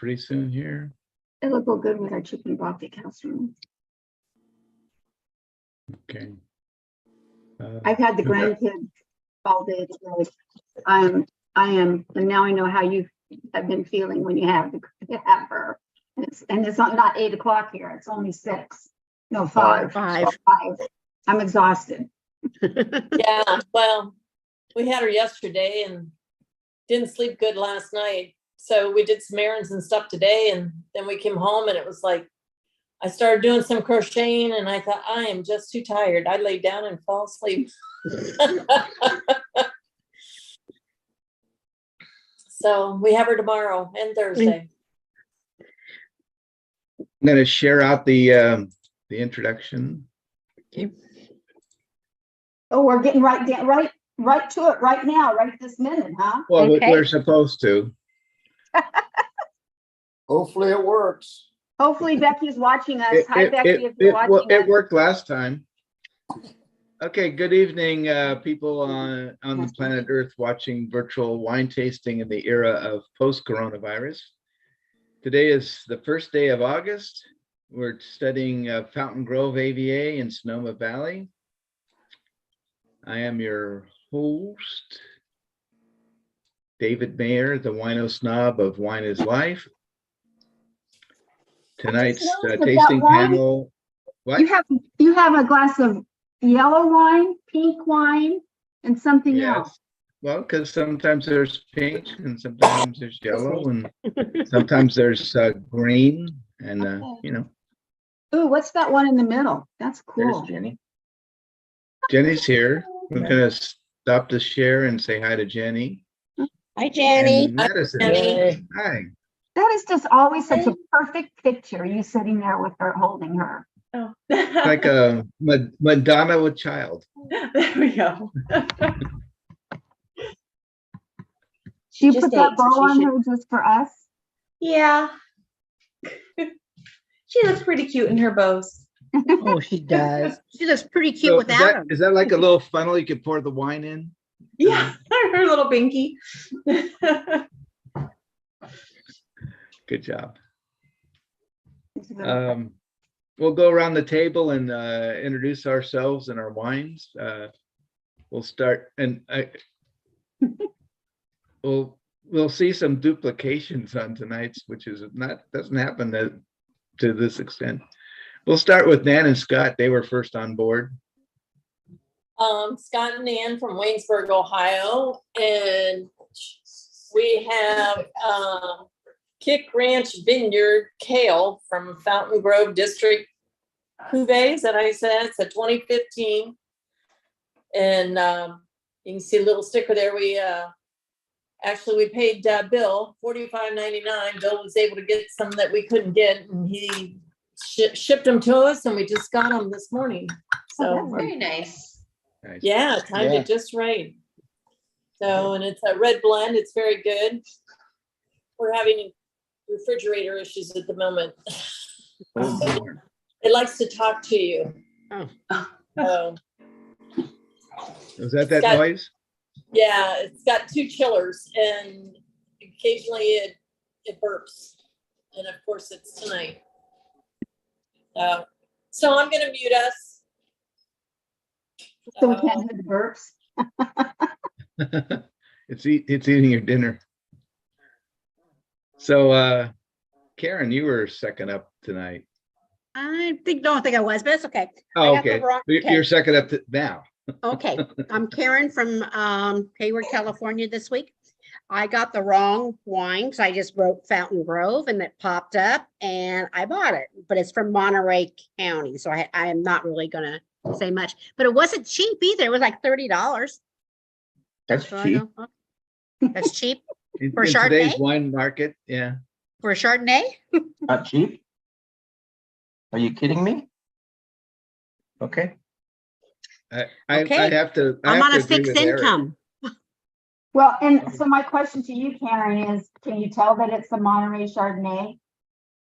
pretty soon here. It'll go good with our chicken broth casserole. Okay. I've had the grandkids all day today. I am, and now I know how you have been feeling when you have her. And it's not 8 o'clock here. It's only 6. No, 5. 5. 5. I'm exhausted. Yeah, well, we had her yesterday and didn't sleep good last night. So we did some errands and stuff today, and then we came home and it was like, I started doing some crocheting and I thought, I am just too tired. I lay down and fall asleep. So we have her tomorrow and Thursday. I'm going to share out the introduction. Okay. Oh, we're getting right to it right now, right this minute, huh? Well, Okay. we're supposed to. Hopefully it works. Hopefully Becky's watching us. Hi, Becky, if you're watching It us. worked last time. Okay, good evening, people on the planet Earth watching virtual wine tasting in the era of post-coronavirus. Today is the first day of August. We're studying Fountaingrove AVA in Sonoma Valley. I am your host, David Mayer, the wino snob of Wine is Life. Tonight's noticed that tasting wine- panel. What? You have a glass of yellow wine, pink wine, and something else. Yes. Well, because sometimes there's pink and sometimes there's yellow and sometimes there's green and, you know. Ooh, what's that one in the middle? That's There's cool. Jenny. Jenny's here. We're gonna stop the share and say hi to Jenny. Hi, Jenny. And Madison. Jenny. Hi. That is just always such a perfect picture. You sitting there with her, holding her. Oh. Like a Madonna with child. There we go. She Just put that ate, bow so she on should- her just for us. Yeah. She looks pretty cute in her bows. Oh, she does. She looks pretty cute So without him. is that like a little funnel you could pour the wine in? Yeah, her little binky. Good job. We'll go around the table and introduce ourselves and our wines. We'll start and we'll see some duplications on tonight's, which is doesn't happen to this extent. We'll start with Nan and Scott. They were first on board. Scott and Ann from Waynesburg, Ohio, and we have Kick Ranch Vineyard Kale from Fountain Grove District Cuvées that I said. It's a 2015, and you can see a little sticker there. We actually paid Bill $45.99. Bill was able to get some that we couldn't get, and he shipped them to us, and we just got them this morning. So Very nice. Nice. yeah, timed it just right. So, and it's a red blend. It's very good. We're having refrigerator issues at the moment. It likes to talk to you. Oh. So, Was that Scott- noise? yeah, it's got 2 chillers, and occasionally it burps. And of course, it's tonight. So I'm going to mute us. So we can't do the burps. It's eating your dinner. So Karen, you were second up tonight. Don't think I was, but it's okay. Oh, got the okay. wrong- You're second up now. Okay, I'm Karen from Hayward, California this week. I got the wrong wine because I just wrote Fountain Grove and it popped up and I bought it, but it's from Monterey County. So I am not really gonna say much, but it wasn't cheap either. It was like $30. That's So I cheap. go, "Oh, that's cheap In For today's Chardonnay? wine market, yeah. for a Chardonnay." Not cheap? Are you kidding me? Okay. I Okay. have to. I I'm have on to a agree fixed with Eric. income. Well, and so my question to you, Karen, is can you tell that it's a Monterey Chardonnay?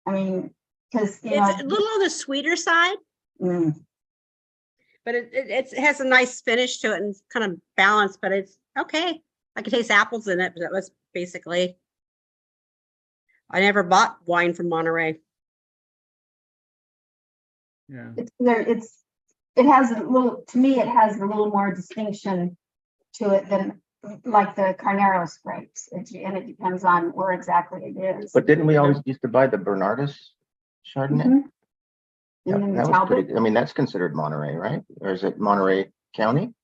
I mean, because, you It's a know, little on the sweeter side, mm, but it has a nice finish to it and kind of balanced, but it's okay. I can taste apples in it, but that was basically. I never bought wine from Monterey. Yeah. It has a little, to me, it has a little more distinction to it than like the Carneros grapes. And it depends on where exactly it is. But didn't we always used to buy the Bernardus Chardonnay? Mhm. Yeah, And then that was Talbot, pretty, I mean, that's considered Monterey, right? Or is it Monterey County?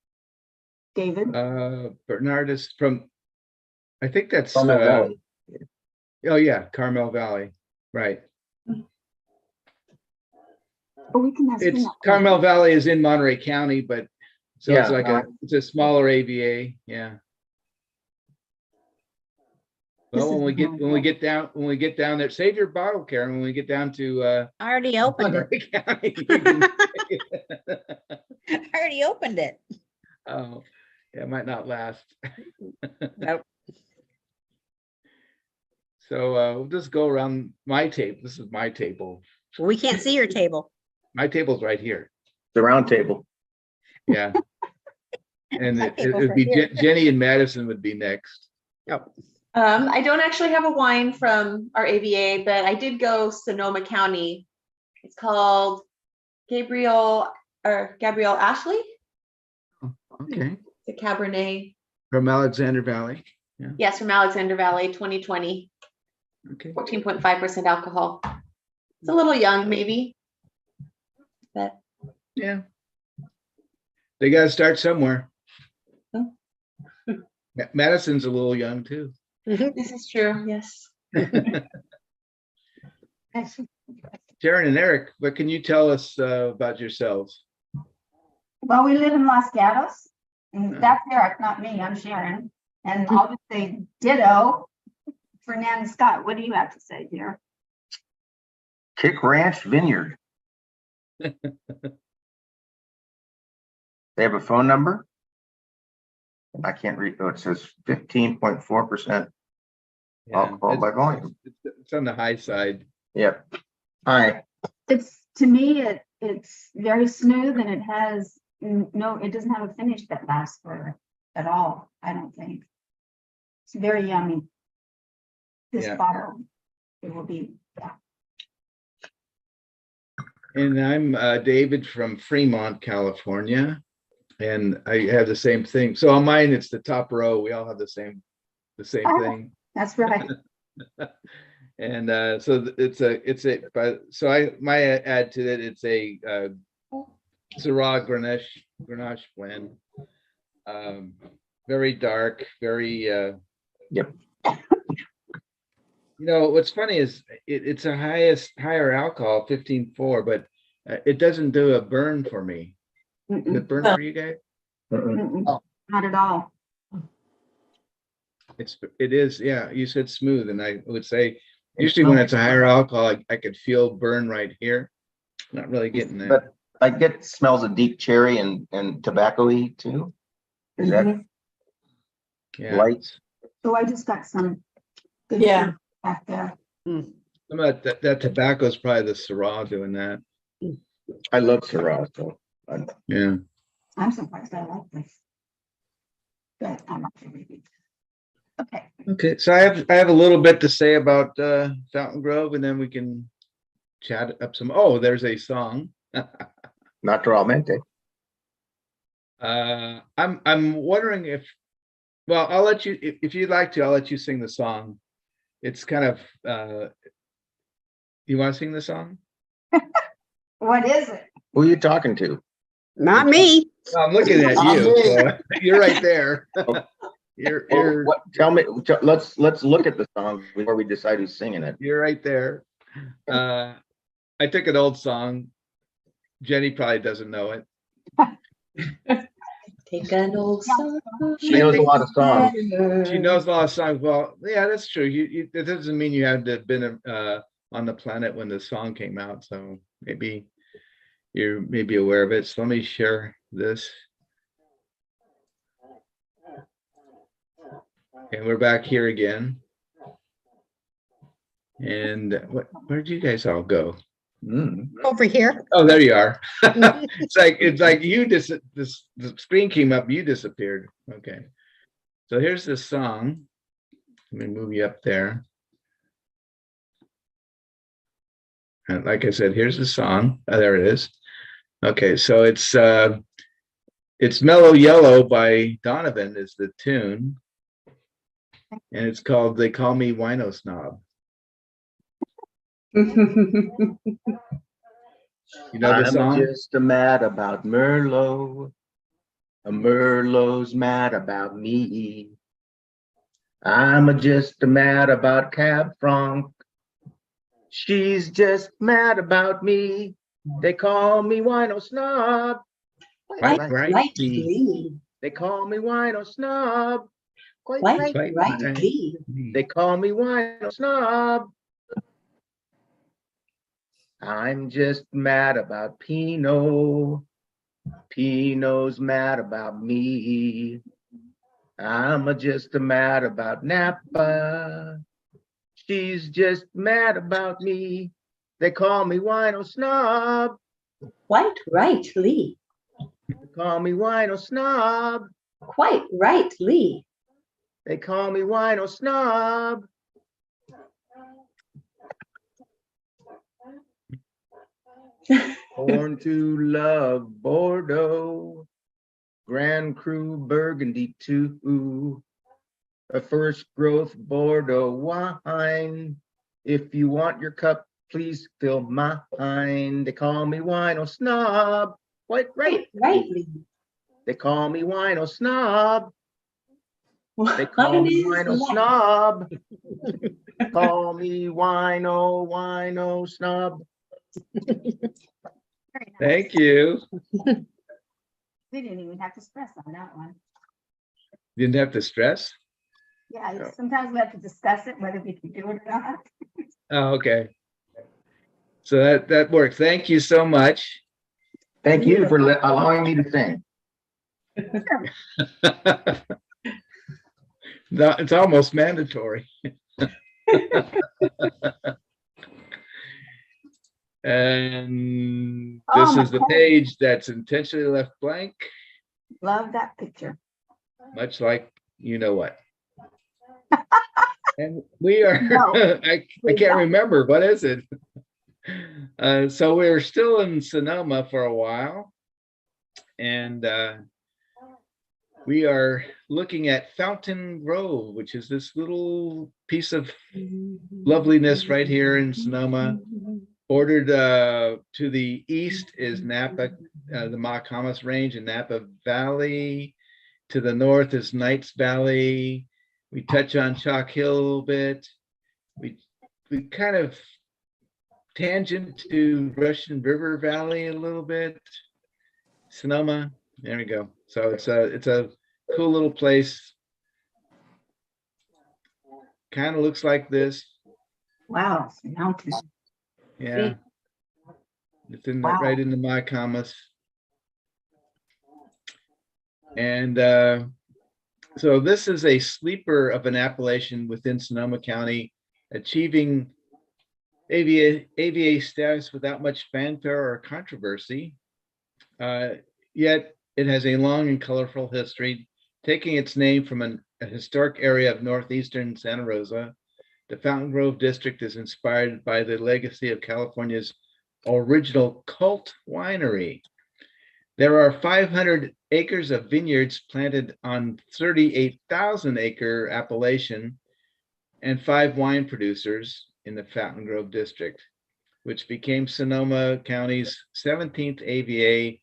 David. Bernardus from, I think that's, Carmel Valley. oh yeah, Carmel Valley, right. But we can have. It's Carmel Valley is in Monterey County, but so it's Yeah. like it's a smaller AVA, yeah. Well, This when is we get down there, save your bottle, Karen, when we get down to I already opened it. Monterey County. You can- I already opened it. Oh, yeah, it might not last. Nope. So we'll just go around my table. This is my table. We can't see your table. My table's right here. The round table. Yeah. And My it table's would right be here. Jenny and Madison would be next. Oh, I don't actually have a wine from our AVA, but I did go Sonoma County. It's called Gabriel Ashley. Okay. The Cabernet. From Alexander Valley. Yes, from Alexander Valley, 2020, Okay. 14.5% alcohol. It's a little young, maybe. But Yeah. They got to start somewhere. Oh. Madison's a little young too. this is true, yes. Sharon and Eric, what can you tell us about yourselves? Well, we live in Los Gatos, and that's Eric, not me. I'm Sharon. And I'll just say ditto for Nan Scott. What do you have to say here? Kick Ranch Vineyard. They have a phone number? I can't read, oh, it says 15.4% alcohol by volume. It's on the high side. Yep. Hi. It's, to me, it's very smooth and it has no, it doesn't have a finish that lasts for at all, I don't think. It's very yummy. This Yeah. bottle, it will be, yeah. And I'm David from Fremont, California. And I have the same thing. So on mine, it's the top row. We all have the same Oh. thing. That's right. And so my add to it, it's a Syrah Grenache blend. Very dark, very Yep. You know, what's funny is it's a higher alcohol, 15.4, but it doesn't do a burn for me. Does Mm-mm, it burn for you guys? mm-mm, not at all. It is, yeah, you said smooth, and I would say usually when it's a higher alcohol, I could feel burn right here. Not really getting that. But I get smells of deep cherry and tobacco-y too. Is that Mhm. Yeah. light? So I just got some. good Yeah. food back there. Some of that tobacco is probably the Syrah doing that. I love Syrah, so Yeah. I'm surprised I like this. But I'm not sure maybe. Okay. Okay, so I have a little bit to say about Fountain Grove, and then we can chat up some. Oh, there's a song. naturalmente. I'm wondering if, well, I'll let you, if you'd like to, I'll let you sing the song. It's kind of, you want to sing the song? What is it? Who are you talking to? not me. Well, I'm looking at you. So you're right there. You're What, tell me, let's look at the song before we decide who's singing it. you're right there. I took an old song. Jenny probably doesn't know it. Take an old song. She knows a lot of songs. She knows a lot of songs. Well, yeah, that's true. It doesn't mean you had to have been on the planet when the song came out. So maybe you're maybe aware of it. So let me share this. And we're back here again. And where'd you guys all go? Over here. Oh, there you are. It's like you the screen came up, you disappeared. Okay. So here's the song. Let me move you up there. And like I said, here's the song. Oh, there it is. Okay, so it's Mellow Yellow by Donovan is the tune. And it's called They Call Me Wino Snob. You know the I'm song? just mad about Merlot. A Merlot's mad about me. I'm just mad about Cab Franc. She's just mad about me. They call me wino snob. Quite right. They call me wino snob. Quite Quite right. right. They call me wino snob. I'm just mad about Pinot. Pinot's mad about me. I'm just mad about Napa. She's just mad about me. They call me wino snob. Quite rightly. They call me wino snob. Quite rightly. They call me wino snob. Born to love Bordeaux. Grand Cru Burgundy too. A first growth Bordeaux wine. If you want your cup, please fill mine. They call me wino snob. Quite right. Rightly. They call me wino snob. They What call me is wino life? snob. Call me wino snob. Very nice. Thank you. We didn't even have to stress on that one. Didn't have to stress. Yeah, No. sometimes we have to discuss it, whether we can do it or not. Oh, okay. So that works. Thank you so much. Thank you for allowing me to sing. No, it's almost mandatory. And this Oh, is the my page that's intentionally left blank, Love that picture. much like you know what. And we are, No, I we can't don't. remember, what is it? So we're still in Sonoma for a while. And we are looking at Fountaingrove, which is this little piece of loveliness right here in Sonoma. Bordered to the east is Napa, the Mahacamas Range and Napa Valley. To the north is Knights Valley. We touch on Chalk Hill a little bit. We kind of tangent to Russian River Valley a little bit. Sonoma, there we go. So it's a cool little place. Kind of looks like this. Wow, it's a mountain. Yeah. It's in Wow. right in the Mahacamas. And so this is a sleeper of an appellation within Sonoma County, achieving AVA status without much fanfare or controversy. Yet it has a long and colorful history, taking its name from a historic area of northeastern Santa Rosa. The Fountaingrove district is inspired by the legacy of California's original cult winery. There are 500 acres of vineyards planted on 38,000 acre appellation and 5 wine producers in the Fountaingrove district, which became Sonoma County's 17th AVA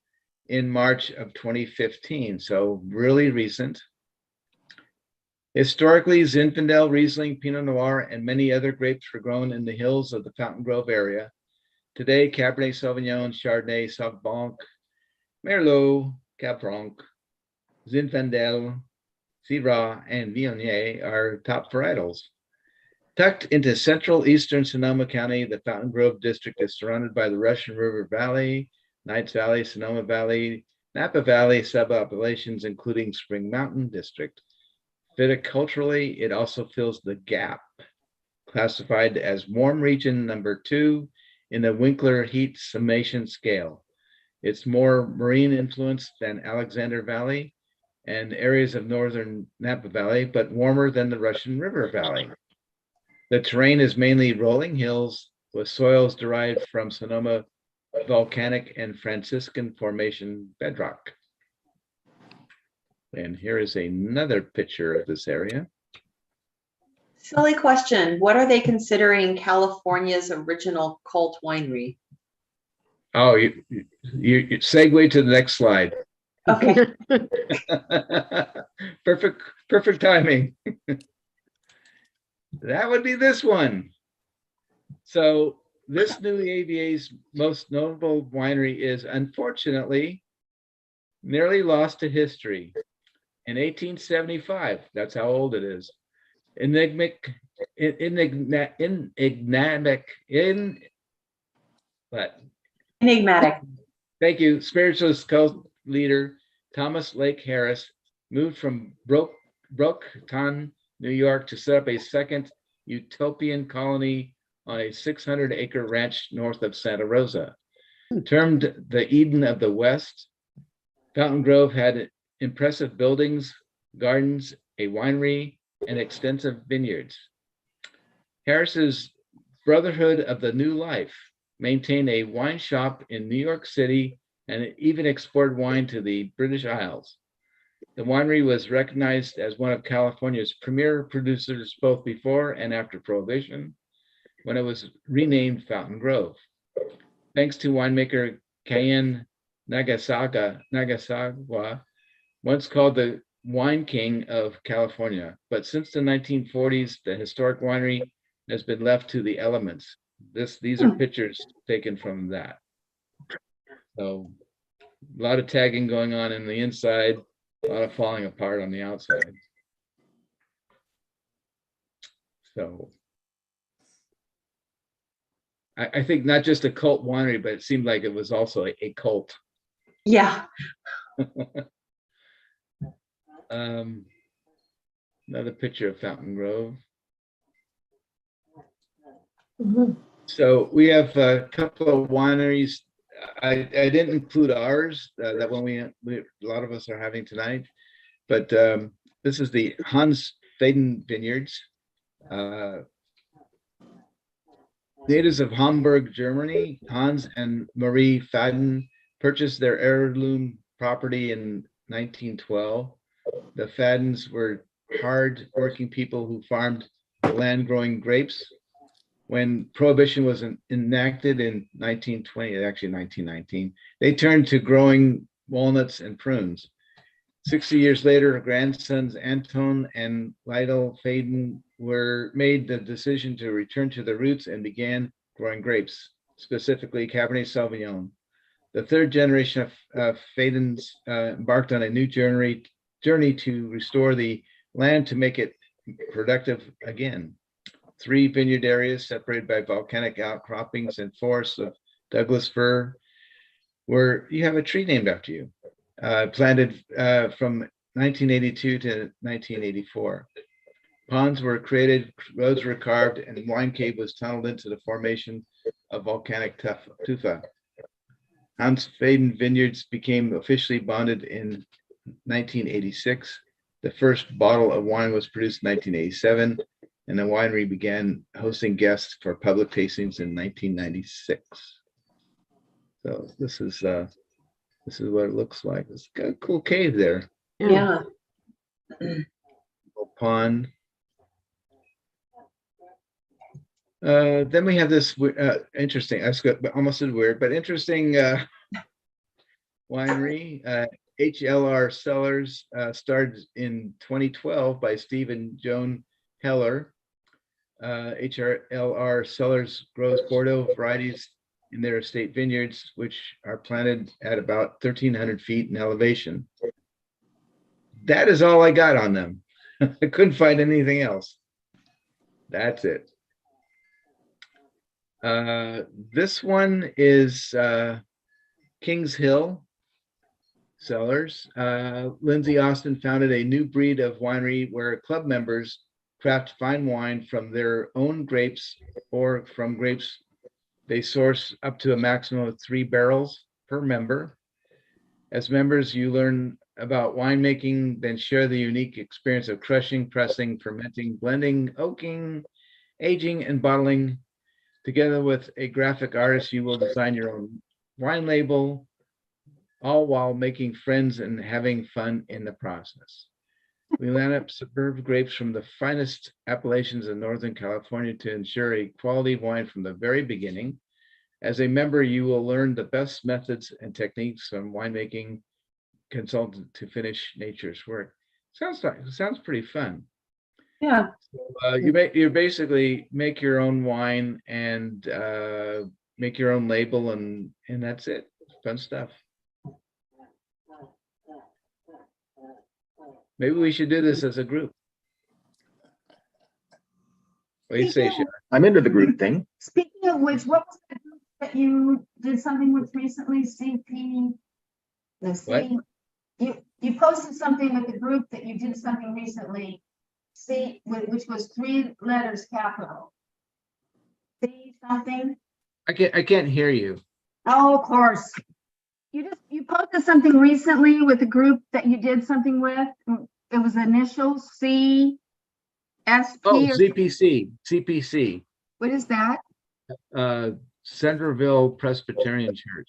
in March of 2015. So really recent. Historically, Zinfandel, Riesling, Pinot Noir, and many other grapes were grown in the hills of the Fountaingrove area. Today, Cabernet Sauvignon, Chardonnay, Sauv Blanc, Merlot, Cab Franc, Zinfandel, Syrah, and Viognier are top varietals. Tucked into central eastern Sonoma County, the Fountaingrove district is surrounded by the Russian River Valley, Knights Valley, Sonoma Valley, Napa Valley sub-appellations, including Spring Mountain District. Viticulturally, it also fills the gap, classified as warm region number 2 in the Winkler heat summation scale. It's more marine influenced than Alexander Valley and areas of northern Napa Valley, but warmer than the Russian River Valley. The terrain is mainly rolling hills with soils derived from Sonoma volcanic and Franciscan formation bedrock. And here is another picture of this area. Silly question. What are they considering California's original cult winery? Oh, you segue to the next slide. Okay. Perfect timing. That would be this one. So this new AVA's most notable winery is unfortunately nearly lost to history. In 1875, that's how old it is. Enigmatic. Thank you. Spiritualist cult leader Thomas Lake Harris moved from Brockton, New York to set up a second utopian colony on a 600-acre ranch north of Santa Rosa. Termed the Eden of the West, Fountaingrove had impressive buildings, gardens, a winery, and extensive vineyards. Harris's Brotherhood of the New Life maintained a wine shop in New York City and even exported wine to the British Isles. The winery was recognized as one of California's premier producers both before and after Prohibition, when it was renamed Fountain Grove. Thanks to winemaker Kayan Nagasawa, once called the wine king of California. But since the 1940s, the historic winery has been left to the elements. These are pictures taken from that. So a lot of tagging going on in the inside, a lot of falling apart on the outside. So I think not just a cult winery, but it seemed like it was also a cult. Yeah. Another picture of Fountain Grove. Mhm. So we have a couple of wineries. I didn't include ours, that one a lot of us are having tonight, but this is the Hans Faden Vineyards. Natives of Hamburg, Germany, Hans and Marie Faden purchased their heirloom property in 1912. The Fadens were hard-working people who farmed the land growing grapes. When Prohibition was enacted in 1920, actually 1919, they turned to growing walnuts and prunes. 60 years later, grandsons Anton and Lytle Faden made the decision to return to the roots and began growing grapes, specifically Cabernet Sauvignon. The third generation of Fadens embarked on a new journey to restore the land to make it productive again. 3 vineyard areas separated by volcanic outcroppings and forests of Douglas fir, where you have a tree named after you, planted from 1982 to 1984. Ponds were created, roads were carved, and wine cave was tunneled into the formation of volcanic tufa. Hans Faden Vineyards became officially bonded in 1986. The first bottle of wine was produced in 1987, and the winery began hosting guests for public tastings in 1996. So this is what it looks like. It's got a cool cave there. Yeah. Pond. Then we have this interesting, I almost said weird, but interesting winery. HLR Cellars started in 2012 by Steve and Joan Heller. HLR Cellars grows Bordeaux varieties in their estate vineyards, which are planted at about 1,300 feet in elevation. That is all I got on them. I couldn't find anything else. That's it. This one is Kings Hill Cellars. Lindsay Austin founded a new breed of winery where club members craft fine wine from their own grapes or from grapes they source up to a maximum of 3 barrels per member. As members, you learn about winemaking, then share the unique experience of crushing, pressing, fermenting, blending, oaking, aging, and bottling Together with a graphic artist, you will design your own wine label, all while making friends and having fun in the process. We line up superb grapes from the finest appellations in Northern California to ensure a quality wine from the very beginning. As a member, you will learn the best methods and techniques from winemaking consultant to finish nature's work. Sounds pretty fun. Yeah. You basically make your own wine and make your own label, and that's it. Fun stuff. Maybe we should do this as a group. What do you say, Sharon? I'm into the group thing. Speaking of which, what was the group that you did something with recently? CP. Let's What? see. You posted something with the group that you did something recently. Which was 3 letters capital. C something. I can't hear you. Oh, of course. You posted something recently with a group that you did something with. It was initials C, S, P. Oh, or CPC. what is that? Centerville Presbyterian Church.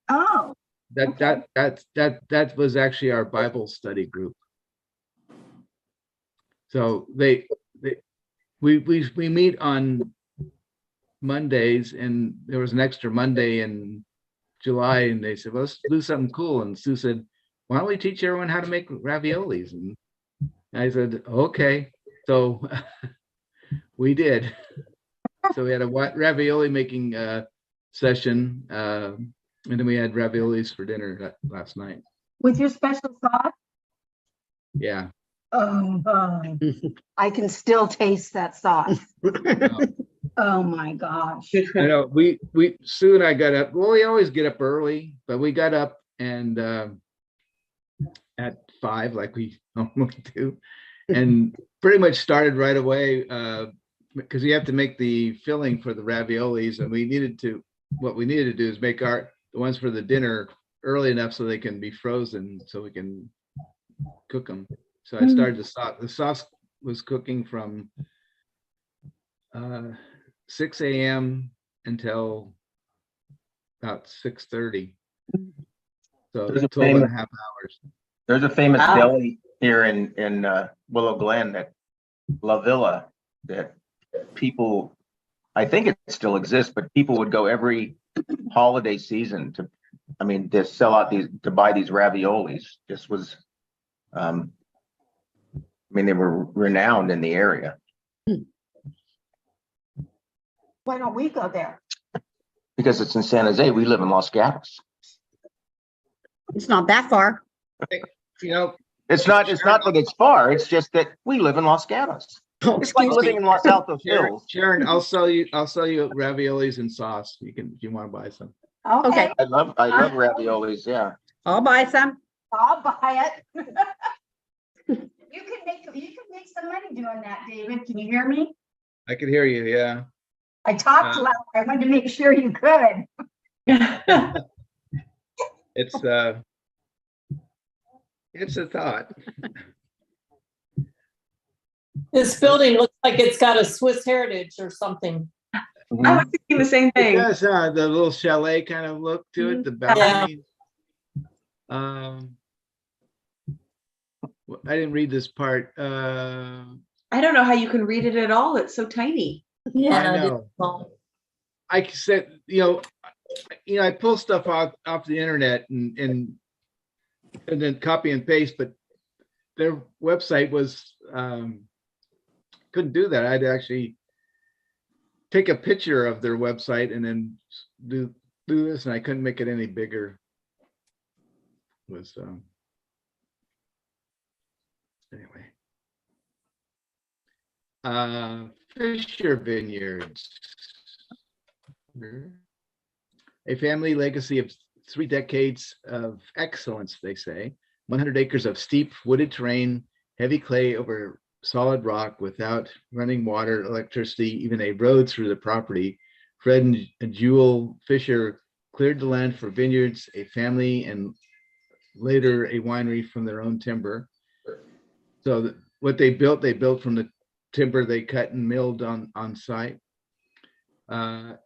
Oh, That was actually our Bible study group. So we meet on Mondays, and there was an extra Monday in July, and they said, well, let's do something cool. And Sue said, why don't we teach everyone how to make raviolis? And I said, okay. So we did. So we had a ravioli making session, and then we had raviolis for dinner last night. with your special sauce? Yeah. Oh, I can still taste that sauce. Oh my gosh. I know Sue and I got up. Well, we always get up early, but we got up and at 5, like we normally do, and pretty much started right away because you have to make the filling for the raviolis, and what we needed to do is make the ones for the dinner early enough so they can be frozen, so we can cook them. So I started the sauce. The sauce was cooking from 6 a.m. until about 6:30. So There's a 12 and a half hours. There's a famous Wow. deli here in Willow Glen, that La Villa, that people, I think it still exists, but people would go every holiday season to sell out to buy these raviolis. This was, they were renowned in the area. Why don't we go there? Because it's in San Jose. We live in Los Gatos. It's not that far. It's not that it's far. It's just that we live in Los Gatos. Oh, It's like excuse living me. in Los Altos Hills. Sharon, I'll sell you raviolis and sauce. You can, if you want to buy some. Okay. I love raviolis. Yeah. I'll buy some. I'll buy it. You can make some money doing that, David. Can you hear me? I could hear you. Yeah. I talked loud. I wanted to make sure you could. It's a thought. This building looks like it's got a Swiss heritage or something. I was thinking the same It thing. does, the little chalet kind of look to it, the balcony. I didn't read this part. I don't know how you can read it at all. It's so tiny. I know. I said, I pull stuff off the internet and then copy and paste, but their website was couldn't do that. I'd actually take a picture of their website and then do this, and I couldn't make it any bigger. It was anyway. Fisher Vineyards. A family legacy of 3 decades of excellence, they say. 100 acres of steep wooded terrain, heavy clay over solid rock without running water, electricity, even a road through the property. Fred and Jewel Fisher cleared the land for vineyards, a family, and later a winery from their own timber. So what they built from the timber they cut and milled on site.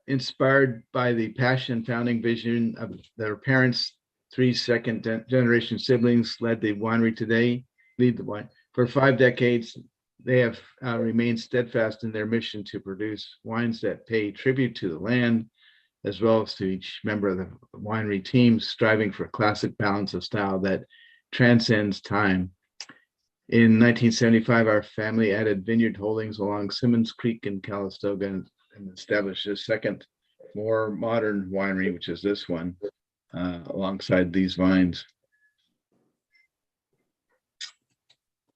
Inspired by the passion founding vision of their parents, three second generation siblings lead the wine. For 5 decades, they have remained steadfast in their mission to produce wines that pay tribute to the land, as well as to each member of the winery team, striving for a classic balance of style that transcends time. In 1975, our family added vineyard holdings along Simmons Creek in Calistoga and established a second, more modern winery, which is this one, alongside these vines.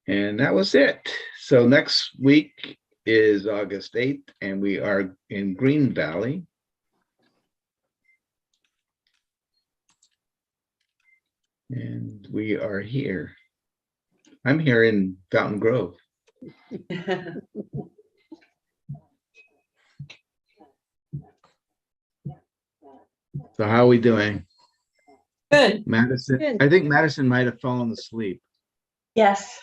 And that was it. So next week is August 8th, and we are in Green Valley. And we are here. I'm here in Fountain Grove. So how are we doing? Good. Madison, Good. I think Madison might have fallen asleep. Yes.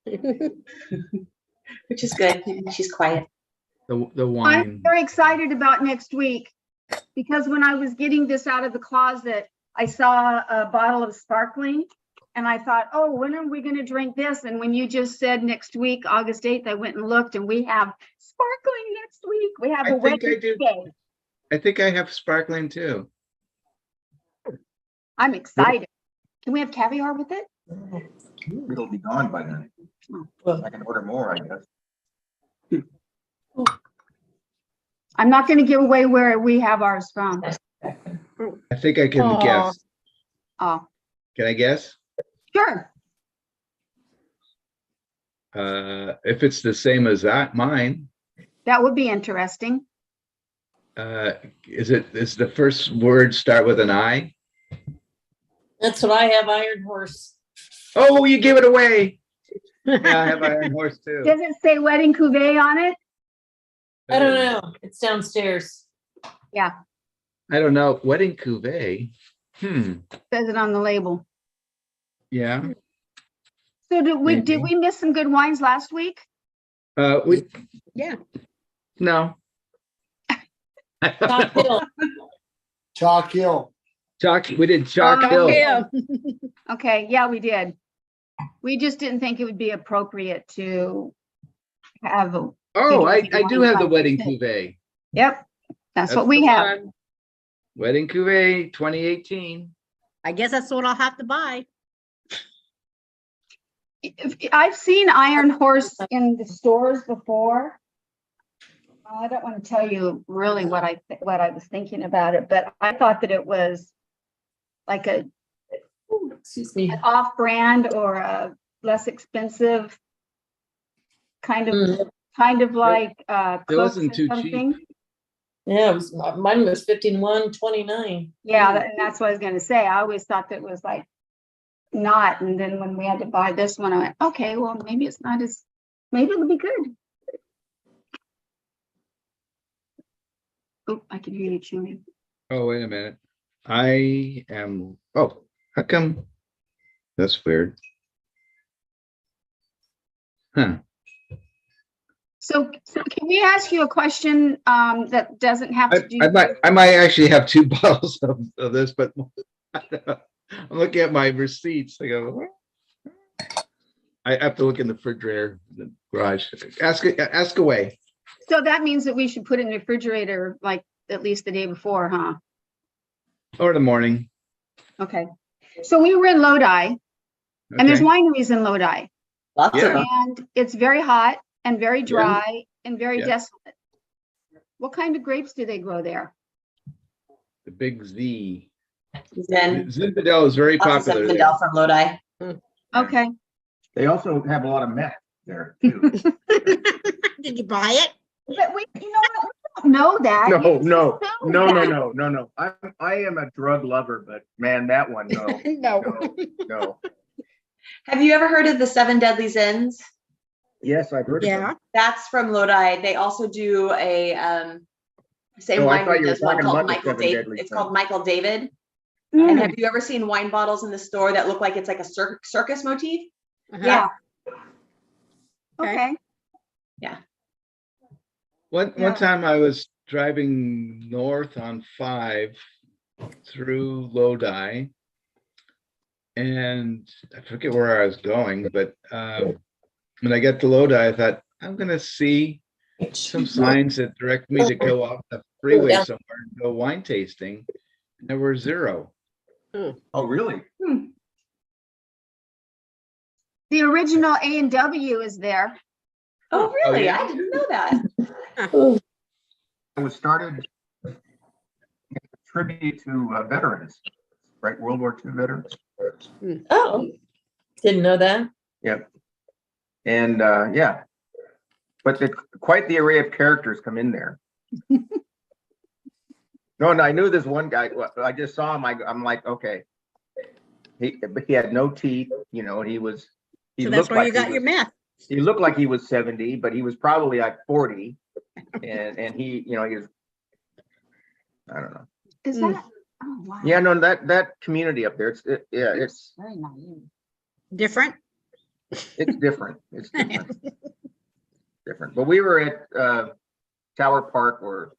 Which is good. She's quiet. The I'm wine. very excited about next week because when I was getting this out of the closet, I saw a bottle of sparkling and I thought, oh, when are we going to drink this? And when you just said next week, August 8th, I went and looked and we have sparkling next week. We have I a think I wedding do. day. I think I have sparkling too. I'm excited. Can we have caviar with it? It'll be gone by then. Well, I can order more, I guess. I'm not going to give away where we have ours from. I think I can Aw. guess. Oh, Can I guess? sure. If it's the same as mine, That would be interesting. is the first word start with an I? that's what I have, Iron Horse. Oh, you give it away. Yeah, I have Iron Horse too. Does it say wedding cuvee on it? I don't know. It's downstairs. Yeah, I don't know. Wedding cuvee. says it on the label. Yeah. So did Maybe. we miss some good wines last week? We Yeah. no. Top Hill. Chalk Hill. We did Chalk Hill. Yeah. Okay, yeah, we did. We just didn't think it would be appropriate to have a, Oh, I do have the Wine wedding five. cuvee. yep, that's what That's we the have. one. Wedding cuvee 2018. I guess that's what I'll have to buy. I've seen Iron Horse in the stores before. I don't want to tell you really what I was thinking about it, but I thought that it was like an Excuse me. off-brand or a less expensive kind of like It Cooks wasn't or too cheap. something. Yeah, mine was 51.29. Yeah, and that's what I was gonna say. I always thought that it was like not, and then when we had to buy this one, I went, okay, well, maybe it's not as, maybe it'll be good. Oh, I can hear you chewing. Oh, wait a minute. Oh, how come? That's weird. Huh. So can we ask you a question that doesn't have to do? I might actually have 2 bottles of this, but I'm looking at my receipts. I go, I have to look in the refrigerator, the garage. Ask away. So that means that we should put it in the refrigerator like at least the day before, huh? Or the morning. Okay. So we were in Lodi, and there's Okay. wineries in Lodi, Lots of Yeah. them. and it's very hot and very Yeah. dry and very Yeah. desolate. What kind of grapes do they grow there? The big Z. Then Zinfandel is very lots of popular there. Zinfandel from Lodi. Okay. They also have a lot of meth there too. Did you buy it? But we, you know what? We don't know that. No, You no, just no, know no, that. no, no, no. I am a drug lover, but man, that one, no, No. no. Have you ever heard of the Seven Deadly Sins? Yes, I've heard of Yeah. it. That's from Lodi. They also do a same Oh, I thought winery you were does one talking called about the Michael Seven David. Deadly It's Sins. called Michael David. Mm, And have you ever seen wine bottles in the store that look like it's like a circus motif? Uh-huh. Yeah. Okay. Okay. One Yeah. time I was driving north on 5 through Lodi. And I forget where I was going, but when I got to Lodi, I thought, I'm gonna see some signs that direct me to go off the freeway Yeah. somewhere and go wine tasting. And there were 0. Oh, really? The original A&W is there. Oh, really? yeah. I didn't know that. It was started in tribute to veterans, right? World War II veterans. Oh, didn't know that. Yep. And yeah, but quite the array of characters come in there. No, and I knew this one guy. I just saw him. I'm like, okay. But he had no teeth. You know, he So that's looked where like you got your meth. he looked like he was 70, but he was probably like 40. And he, you know, he was, I don't know. Is that? Oh, wow. Yeah, no, that community up there, it's Very naive. Different? it's different. It's different. Different. But we were at Tower Park or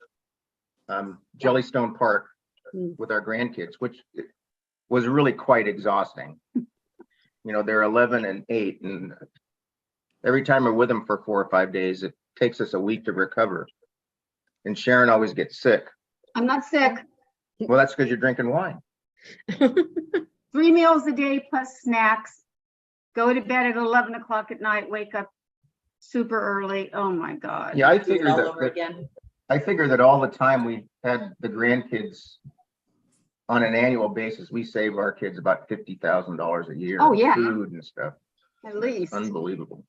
Jellystone Park with our grandkids, which was really quite exhausting. You know, they're 11 and 8, and every time we're with them for 4 or 5 days, it takes us a week to recover. And Sharon always gets sick. I'm not sick. Well, that's because you're drinking wine. 3 meals a day plus snacks. Go to bed at 11 o'clock at night, wake up super early. Oh my God. Yeah, I Do it figure all over that again. I figure that all the time we had the grandkids on an annual basis, we save our kids about $50,000 a year. Oh, in yeah. Food and stuff. At least. Unbelievable.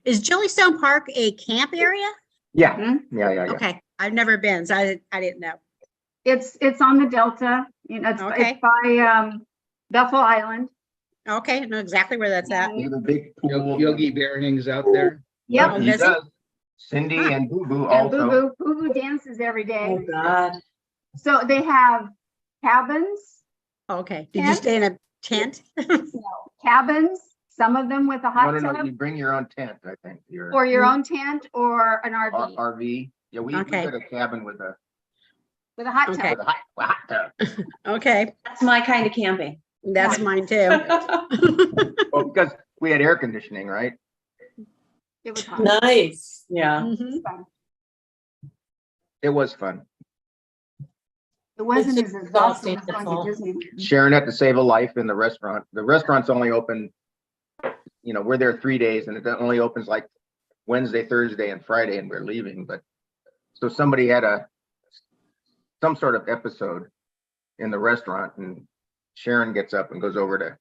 Is Jellystone Park a camp area? Yeah, Mhm. yeah. Okay, I've never been, so I didn't know. It's on the Delta, you know, it's Okay. by Bethel Island. Okay, I know exactly where that's at. We have a big pool. Yogi Bear hangs out there. Yep. Oh, He does he? does. Cindy Huh. and Boo Boo And also. Boo Boo dances every day. Oh, God. So they have cabins, Okay, did you Tent? stay in a tent? cabins, some of them with a hot No, tub you bring your own tent, I think. Your or your own tent or an RV RV. Yeah, we Okay. got a cabin with a with a hot Okay. tub. hot tub. Okay, That's my kind of camping. that's mine too. Well, because we had air conditioning, right? It was hot. Nice. Yeah. Mhm. Fun. It was fun. It wasn't It's as exhausting as exhausting, going to that's all. Disney. Sharon had to save a life in the restaurant. The restaurant's only open, you know, we're there 3 days and it only opens like Wednesday, Thursday, and Friday, and we're leaving. But so somebody had some sort of episode in the restaurant, and Sharon gets up and goes over to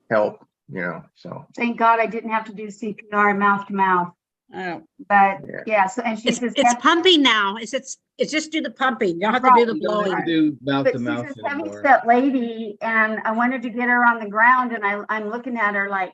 help, you know, so. Thank God I didn't have to do CPR mouth to mouth. Oh, But Yeah. yeah, so and she It's says, pumping now. It's just do the pumping. You don't have to do the Right. You don't have blowing. to do mouth but to she's mouth this heavy anymore. set lady, and I wanted to get her on the ground, and I'm looking at her like,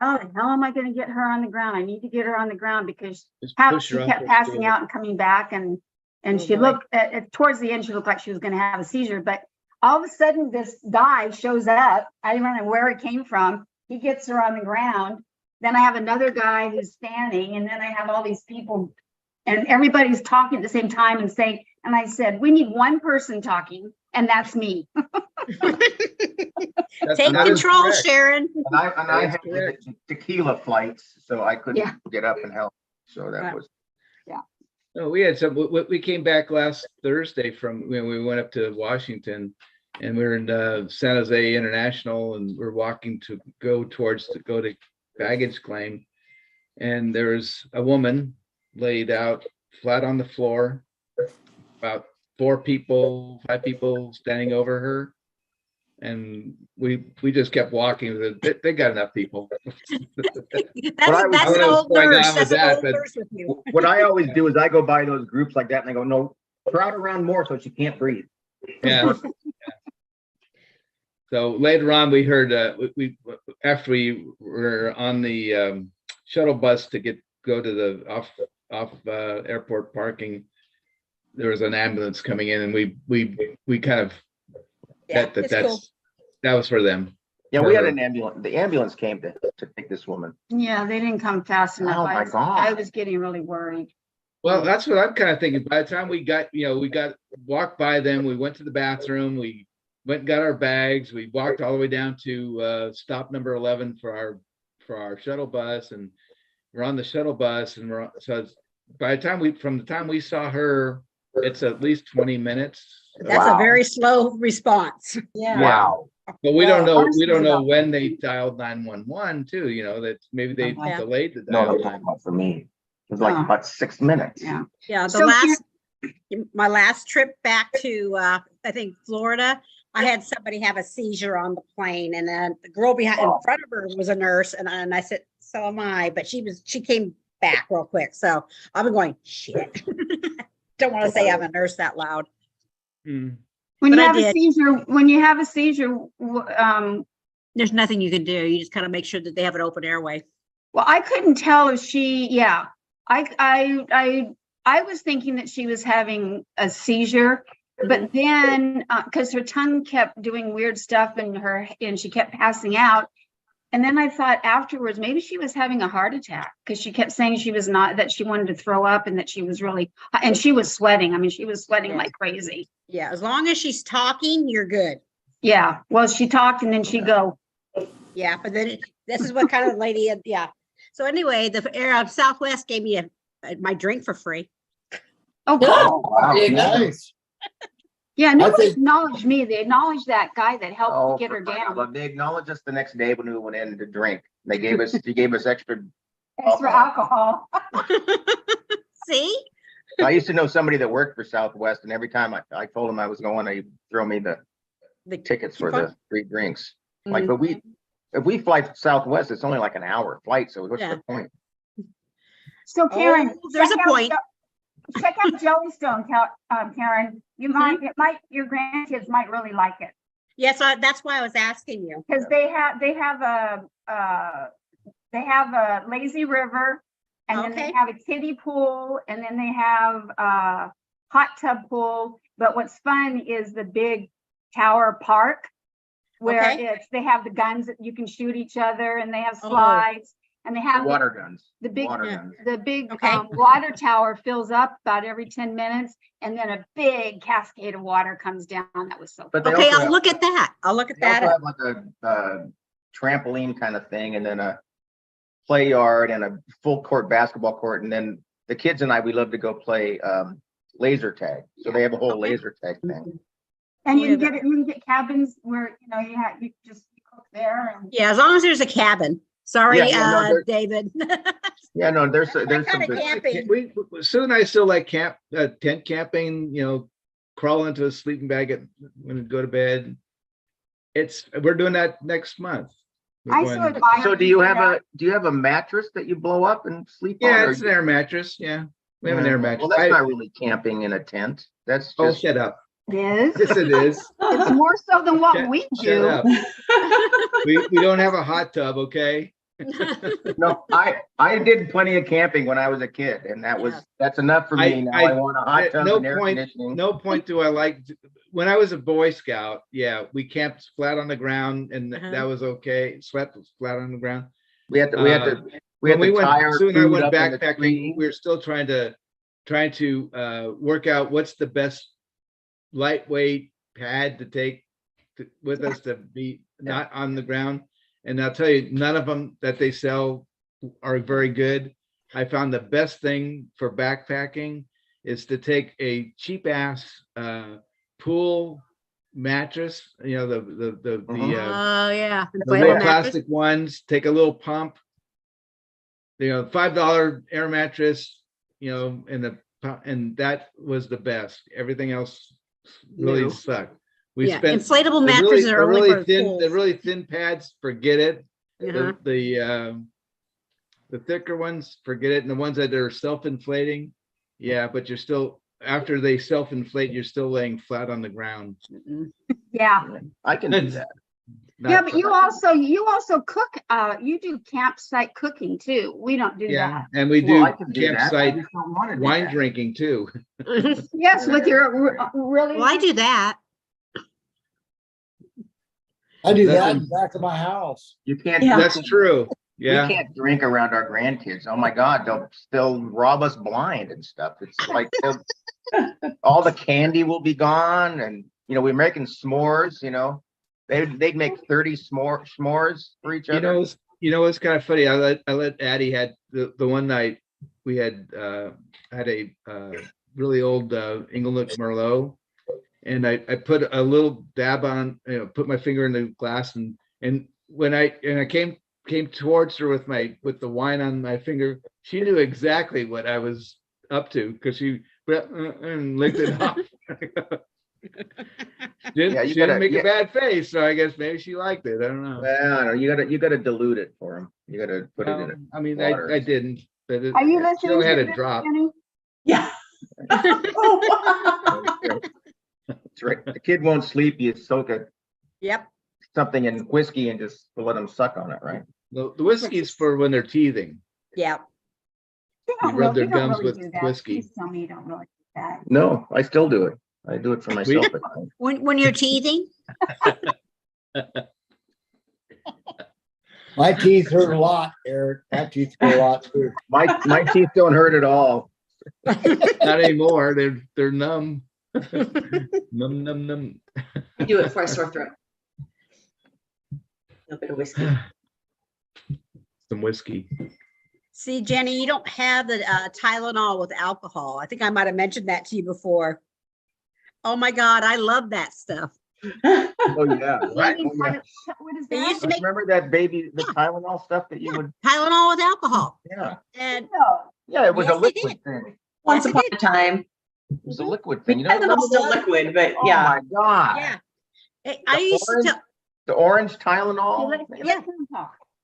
oh, the hell am I going to get her on the ground? I need to get her on the ground because Just how push she her off kept the passing stool. out and coming back, and Oh, she boy. looked towards the end, she looked like she was going to have a seizure. But all of a sudden, this guy shows up. I don't know where it came from. He gets her on the ground. Then I have another guy who's standing, and then I have all these people, and everybody's talking at the same time and saying. And I said, we need one person talking, and that's me. Take that is control, correct. Sharon. And I That's had correct. tequila flights, so I couldn't Yeah. get up and help. So that Right. was, No, we had some, we came back last Thursday from, when we went up to Washington, and we were in San Jose International, and we're walking to go to baggage claim. And there was a woman laid out flat on the floor, about 5 people standing over her. And we just kept walking. They got enough people. That's I an don't know old what's going nurse. on with That's an that, old but- nurse with you. what I always do is I go by those groups like that and I go, no, crowd around more so she can't breathe. Yeah. So later on, we heard, after we were on the shuttle bus to go to the off airport parking, there was an ambulance coming in, and we kind of Yeah, bet it's cool. that was for them. Yeah, we had an ambulance. The ambulance came to take this woman. Yeah, they didn't come fast enough. Oh, my God. I was getting really worried. Well, that's what I'm kind of thinking. By the time we got, walked by them, we went to the bathroom, we went and got our bags, we walked all the way down to stop number 11 for our shuttle bus, and we're on the shuttle bus, and by the time from the time we saw her, it's at least 20 minutes. That's a very slow response. Yeah. Wow. But we don't honestly, know though. when they dialed 911 too, that maybe they Yeah. delayed the No, dial. no, talking about for me. It was like Oh. about 6 minutes. Yeah. Yeah, So my last trip back to, I think Florida, I had somebody have a seizure on the plane, and then the girl behind in front of her was a nurse, and I said, so am I, but she came back real quick. So I've been going, shit. Don't want to say I'm a nurse that loud. Hmm. When But you I have a did. seizure, There's nothing you can do. You just gotta make sure that they have an open airway. well, I couldn't tell if I was thinking that she was having a seizure, but then, because her tongue kept doing weird stuff and she kept passing out. And then I thought afterwards, maybe she was having a heart attack because she kept saying that she wanted to throw up and that she was and she was sweating. I mean, she was sweating like crazy. Yeah, as long as she's talking, you're good. Yeah. Well, she talked and then she'd go, Yeah, but then this is what kind of lady, yeah. So anyway, the Air of Southwest gave me my drink for free. oh, Yeah. cool. Wow. There you go. Nice. Yeah, nobody think- acknowledged me. They acknowledged that guy that helped Oh, get her for crying out down. loud. They acknowledged us the next day when we went in to drink. He gave us extra. Extra alcohol. See? I used to know somebody that worked for Southwest, and every time I told him I was going, they throw me the The tickets for the free drinks. Like, Mhm. but if we fly Southwest, it's only like an hour flight. So what's Yeah. the point? So Karen, Oh, there's check a out point. Check out Jellystone, Karen. Your grandkids might really like it Yes, that's why I was asking you. because they have a lazy river, and then they Okay. have a kiddie pool, and then they have a hot tub pool. But what's fun is the big tower park where Okay. they have the guns that you can shoot each other, and they have Oh. slides, and they have Water guns. the big Water Yeah. guns. the big Okay. water tower fills up about every 10 minutes, and then a big cascade of water comes down. That was so But they Okay, also I'll have- look at that. I'll look at They also that. have like a trampoline kind of thing, and then a play yard and a full court basketball court. And then the kids and we love to go play laser tag. So they have a whole Okay. laser tag thing. And you Yeah, can get cabins where you just cook there, and Yeah, as long as there's a cabin. Sorry, Yeah, no, there- David. Yeah, no, there's some kinda good. camping. Sue and I still like tent camping, crawl into a sleeping bag when we go to bed. We're doing that next month. We're I going- so admire. So do you have a mattress that you blow up and sleep on? Yeah, or it's an you- air mattress. Yeah, we have an air mattress. Well, that's not really camping in a tent. That's Oh, just, shut up. It Yes, is. it is. It's more so than what Shut- we Shut do. up. We don't have a hot tub, okay? no, I did plenty of camping when I was a kid, and Yeah. that's enough for me. Now I want a hot tub no and air point- conditioning. No point do I like, when I was a Boy Scout, yeah, we camped flat on the ground and Uh-huh. that was okay. Slept flat on the ground. We had to When we tie our went, Sue and I food went up in the backpacking, tree. we were still trying to work out what's the best lightweight pad to take with us to be not on the ground. And I'll tell you, none of them that they sell are very good. I found the best thing for backpacking is to take a cheap ass pool mattress, the Oh, yeah. the Inflatable little mattress. plastic ones, take a little pump, $5 air mattress, and that was the best. Everything else really No. sucked. We Yeah, spent inflatable the mattresses really, are the only really for thin, pools. the really thin pads, forget it. Uh-huh. The thicker ones, forget it. And the ones that are self-inflating, yeah, but you're still, after they self-inflate, you're still laying flat on the ground. Mm-mm. Yeah. I can do that. Yeah, but you also cook, you do campsite cooking too. We don't do Yeah, that. and we Well, do I can do that. I campsite just don't want to do wine that. drinking too. Yes, with your really. Well, I do that. I do That's that in- in the back of my house. You can't. Yeah. That's true. Yeah. We can't drink around our grandkids. Oh my God, they'll rob us blind and stuff. It's like all the candy will be gone, and we're making s'mores. They'd make 30 s'mores for each other. What's kind of funny? I let Addie had the one night we had a really old Engelnook Merlot, and I put a little dab on, put my finger in the glass, and when I came towards her with the wine on my finger, she knew exactly what I was up to because she and licked it off. She didn't make a bad face, so I guess maybe she liked it. I don't know. Well, you gotta dilute it for them. You gotta put it in it. I mean, I didn't. But Are you she listening only to had a this, drop. Jenny? Yeah. That's right. The kid won't sleep. You soak Yep. something in whiskey and just let them suck on it, right? The whiskey's for when they're teething. Yeah. You rub their You don't gums really with do that. whiskey. Please tell me you don't really do that. No, I still do it. I do it for myself. at home. When you're teething, My teeth hurt a lot, Eric. My teeth hurt a lot too. My teeth don't hurt at all. Not anymore. They're numb. Numb. I do it for a sore throat. A little bit of whiskey. Some whiskey. see, Jenny, you don't have the Tylenol with alcohol. I think I might have mentioned that to you before. Oh my God, I love that stuff. Oh yeah, right. Oh, yeah. What is They that? used to make Remember that the Tylenol stuff that you would? Tylenol with alcohol. Yeah, And No. yeah. It was Yes, a they liquid did. thing. Once Yes, upon it a time. It was a liquid thing. You don't That's remember still that? liquid, but Oh yeah. my God. yeah, I used to orange- tell, The orange Tylenol. Yeah.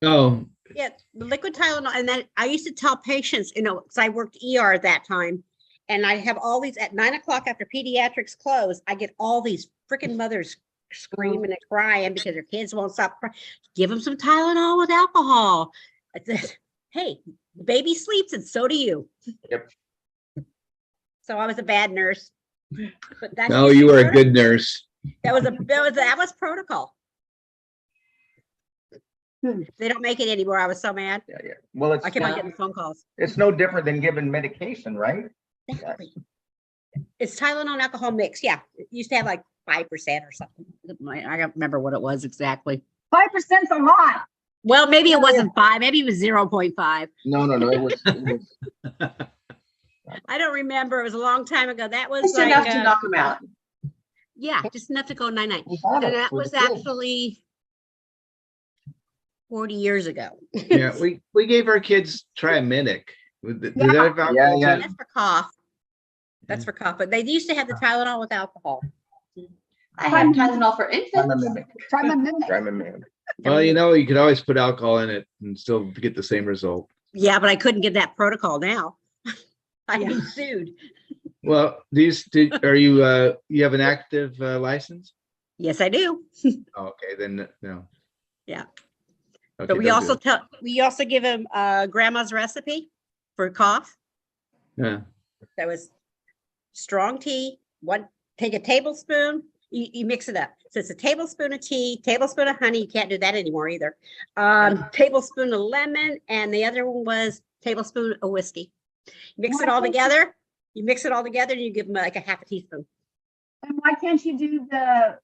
Oh, yeah, the liquid Tylenol. And then I used to tell patients, because I worked ER at that time. And I have all these at 9 o'clock after pediatrics close. I get all these freaking mothers screaming and crying because their kids won't stop crying. Give them some Tylenol with alcohol. I said, hey, baby sleeps and so do you. Yep. So I was a bad nurse. But that's no, just you were a protocol. good nurse. That was protocol. They don't make it anymore. I was so mad. Yeah, yeah. Well, I kept on getting phone calls. it's no different than giving medication, right? Exactly. It's Tylenol and alcohol mix. Yeah. It used to have like 5% or something. I don't remember what it was exactly. 5%'s a lot. Well, maybe it wasn't 5, maybe it was 0.5. No. It was I don't remember. It was a long time ago. That was Just like, enough to knock them out. yeah, just enough to go 9-9. we had So it that for was the kids. actually 40 years ago. Yeah, we gave our kids Triaminic. Did Yeah. that have alcohol Yeah. too? That's for cough. That's for cough. But they used to have the Tylenol with alcohol. I have Tylenol for infants. Try my mimic. Dramamine. Well, you could always put alcohol in it and still get the same result. Yeah, but I couldn't get that protocol now. I'd be sued. Well, you have an active license? Yes, I do. Oh, okay, then no. Yeah. Okay, But we don't do also give them grandma's recipe for cough. it. Yeah. That was strong tea. Take a tablespoon, you mix it up. So it's a tablespoon of tea, tablespoon of honey. You can't do that anymore either. Tablespoon of lemon, and the other one was tablespoon of whiskey. Mix it all together. You mix it all together, and you give them like a half a teaspoon. And why can't you do the?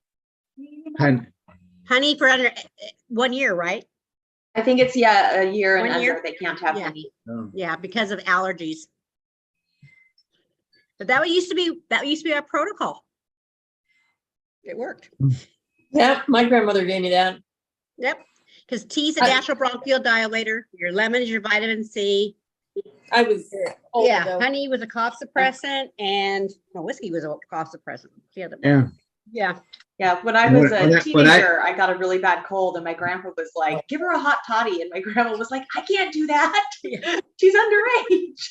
Honey for under 1 year, right? I think it's, a year and 1 under, year? they can't have Yeah. honey. Oh. Yeah, because of allergies. But that used to be our protocol. It worked. Yeah, my grandmother gave me that. Yep. Because tea's a natural bronchial dilator. Your lemon is your vitamin C. I was old Yeah, though. honey was a cough suppressant, and whiskey was a cough suppressant. The other Yeah. yeah. Yeah, when I When- was when a I- teenager, I got a really bad cold, and my grandpa was like, "Give her a hot toddy," and my grandma was like, "I can't do that. She's underage."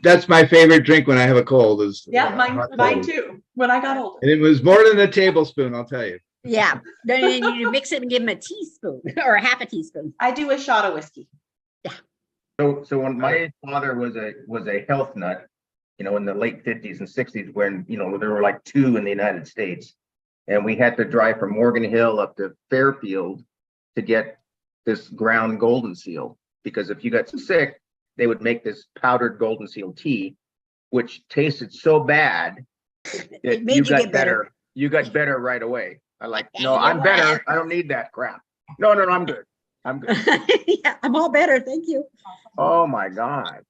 That's my favorite drink when I have a cold is Yeah, hot mine toddy. too. When I got older. And it was more than a tablespoon, I'll tell you. Yeah. Then you mix it and give them a teaspoon or a half a teaspoon. I do a shot of whiskey. So when my father was a health nut, in the late 50s and 60s, when there were like 2 in the United States, and we had to drive from Morgan Hill up to Fairfield to get this ground golden seal, because if you got sick, they would make this powdered golden seal tea, which tasted so bad It that made you you got get better. better. You got better right away. I like, Yeah, no, you know I'm what? better. I don't need that crap. No, I'm good. I'm good. Yeah, I'm all better. Thank you. Oh my God.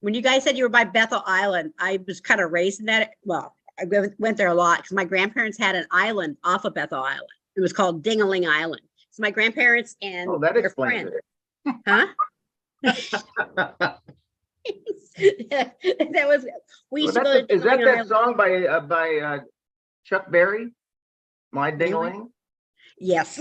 When you guys said you were by Bethel Island, I was kind of raised in that. Well, I went there a lot because my grandparents had an island off of Bethel Island. It was called Ding-a-ling Island. So my grandparents and Oh, that their explains friend, it. huh? That was, we used to go to Is that Ding-a-ling that Island. song by Chuck Berry? My Ding-a-ling? Yes.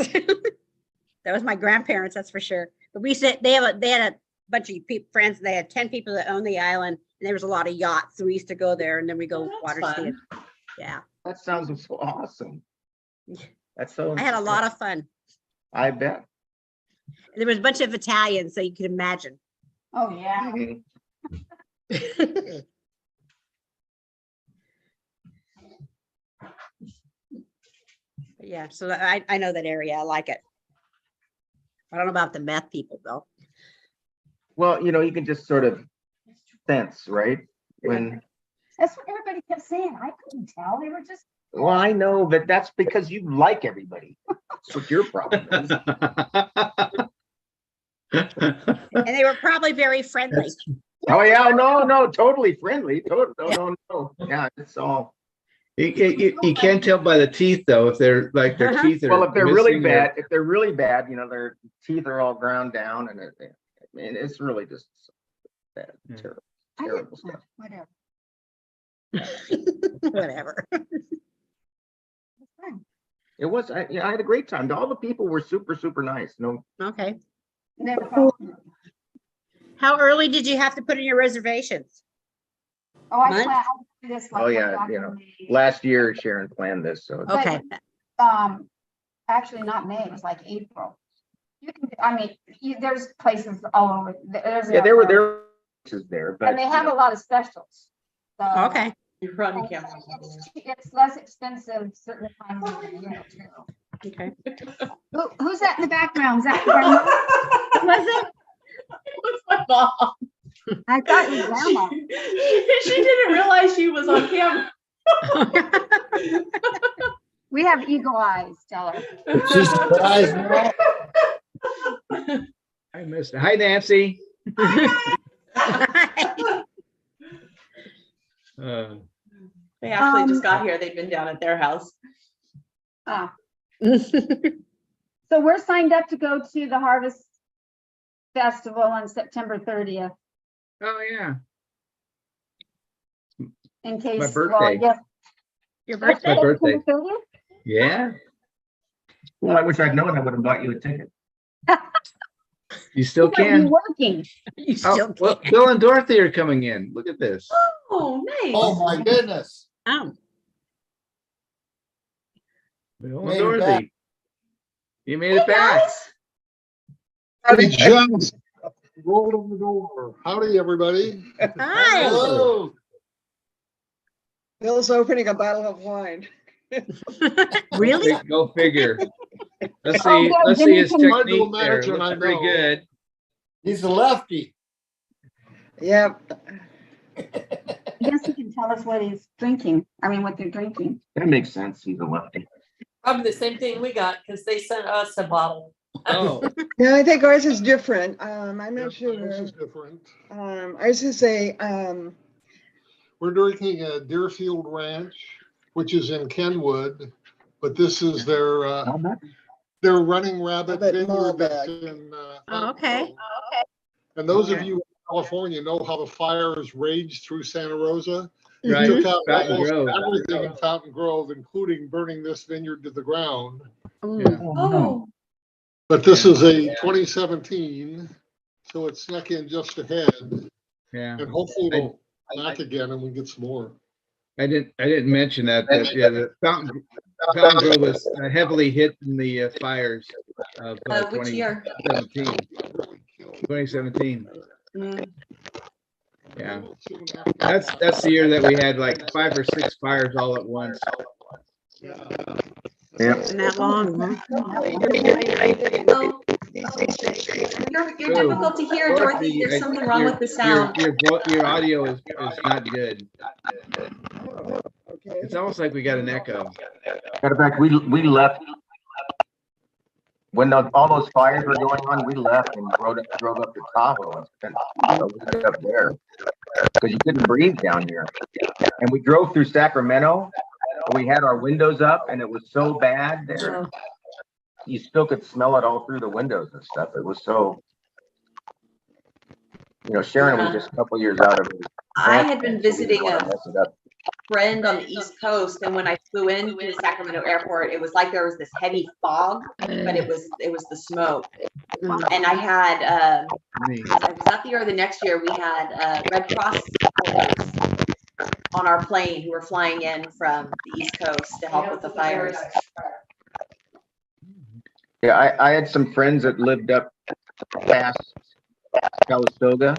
That was my grandparents, that's for sure. But we said they had a bunch of friends. They had 10 people that owned the island, and there was a lot of yachts. So we used to go there, and then we go Oh, that's water fun. skiing. Yeah, That sounds so awesome. That's so. I had a lot of fun. I bet. There was a bunch of Italians, so you could imagine. Oh, yeah. Mhm. Yeah, so I know that area. I like it. I don't know about the meth people though. Well, you can just sort of sense, right? When, That's what everybody kept saying. I couldn't tell. They were just, well, I know, but that's because you like everybody. That's what your problem is. And they were probably very friendly. That's- Oh, yeah, no, totally friendly. No. Yeah, it's all. You can't tell by the teeth though, if they're like their teeth are. Well, if they're really missing or- bad, their teeth are all ground down, and it's really just bad, Yeah. terrible, I terrible didn't, stuff. whatever. Whatever. It's fun. It was, I had a great time. All the people were super, super nice. No, Okay. They were fun. How early did you have to put in your reservations? Oh, I Month? planned I did this like Oh, way yeah, back in May. last year Sharon planned this, so. Okay. Actually not May, it was like April. You can, I mean, there's places all over. Yeah, there were there, but. And they have a lot of specials. So Okay. You run and camera. it's less expensive certain times of the year too. Okay. Who's that in the background? Is that grandma? Was it? What's my mom? I thought it was grandma. She didn't realize she was on camera. We have eagle eyes, tell her. She surprised me. I missed it. Hi, Nancy. They actually just got here. They've been down at their house. Ah. So we're signed up to go to the Harvest Festival on September 30th Oh, yeah. in case. My well, birthday. yes, Your That's birthday? my birthday. September 30th? Yeah. Well, I wish I'd known. I would have bought you a ticket. You still You might be can. working. You Oh, still well, can. Bill and Dorothy are coming in. Look at this. Oh, nice. Oh, my goodness. Oh, Bill and Made it back. Dorothy. You made it back. Howdy, Jones. Rolled on the door. Howdy, everybody. hi. Hello. Bill's opening a bottle of wine. Really? Go figure. Let's Oh, see. yeah, Let's Jimmy see his can- technique Hard to there. imagine, I Looks pretty know. good. He's a lefty. Yep. I guess he can tell us what he's drinking. I mean, what they're drinking. That makes sense. He's a lefty. Probably the same thing we got because they sent us a bottle. Oh, Yeah, I think ours is different. I'm not Yep, sure. This is different. Ours is a, We're drinking a Deerfield Ranch, which is in Kenwood, but this is their Running Rabbit Rabbit vineyard that's Malbec. in. Oh, okay. And those of Okay. you in California know how the fires raged through Santa Rosa. right. Took out Fountain almost Grove. everything in Fountain Grove, including burning this vineyard to the ground. Yeah. Oh, But this is a 2017, so it snuck in just ahead, Yeah. and hopefully it'll back again and we get some more. I didn't mention that, yeah, the Fountain Grove was heavily hit in the fires of which year? 2017. Mm. Yeah, that's the year that we had like 5 or 6 fires all at once. Isn't that long, huh? You're difficult to hear, Dorothy. There's something wrong with the sound. Your audio is not good. Okay. It's almost like we got an echo. Matter of fact, we left when all those fires were going on. We left and drove up to Tahoe and spent a week up there because you couldn't breathe down here. And we drove through Sacramento. We had our windows up, and it was so bad there. You still could smell it all through the windows and stuff. It was so. Sharon was just a couple years out of it. I had been visiting a Mess it up. friend on the East Coast, and when I flew into the Sacramento airport, it was like there was this heavy fog, but it was the smoke. And I had I was that the year or the next year we had Red Cross workers on our plane who were flying in from the East Coast to help with the fires. Yeah, I had some friends that lived up past Calistoga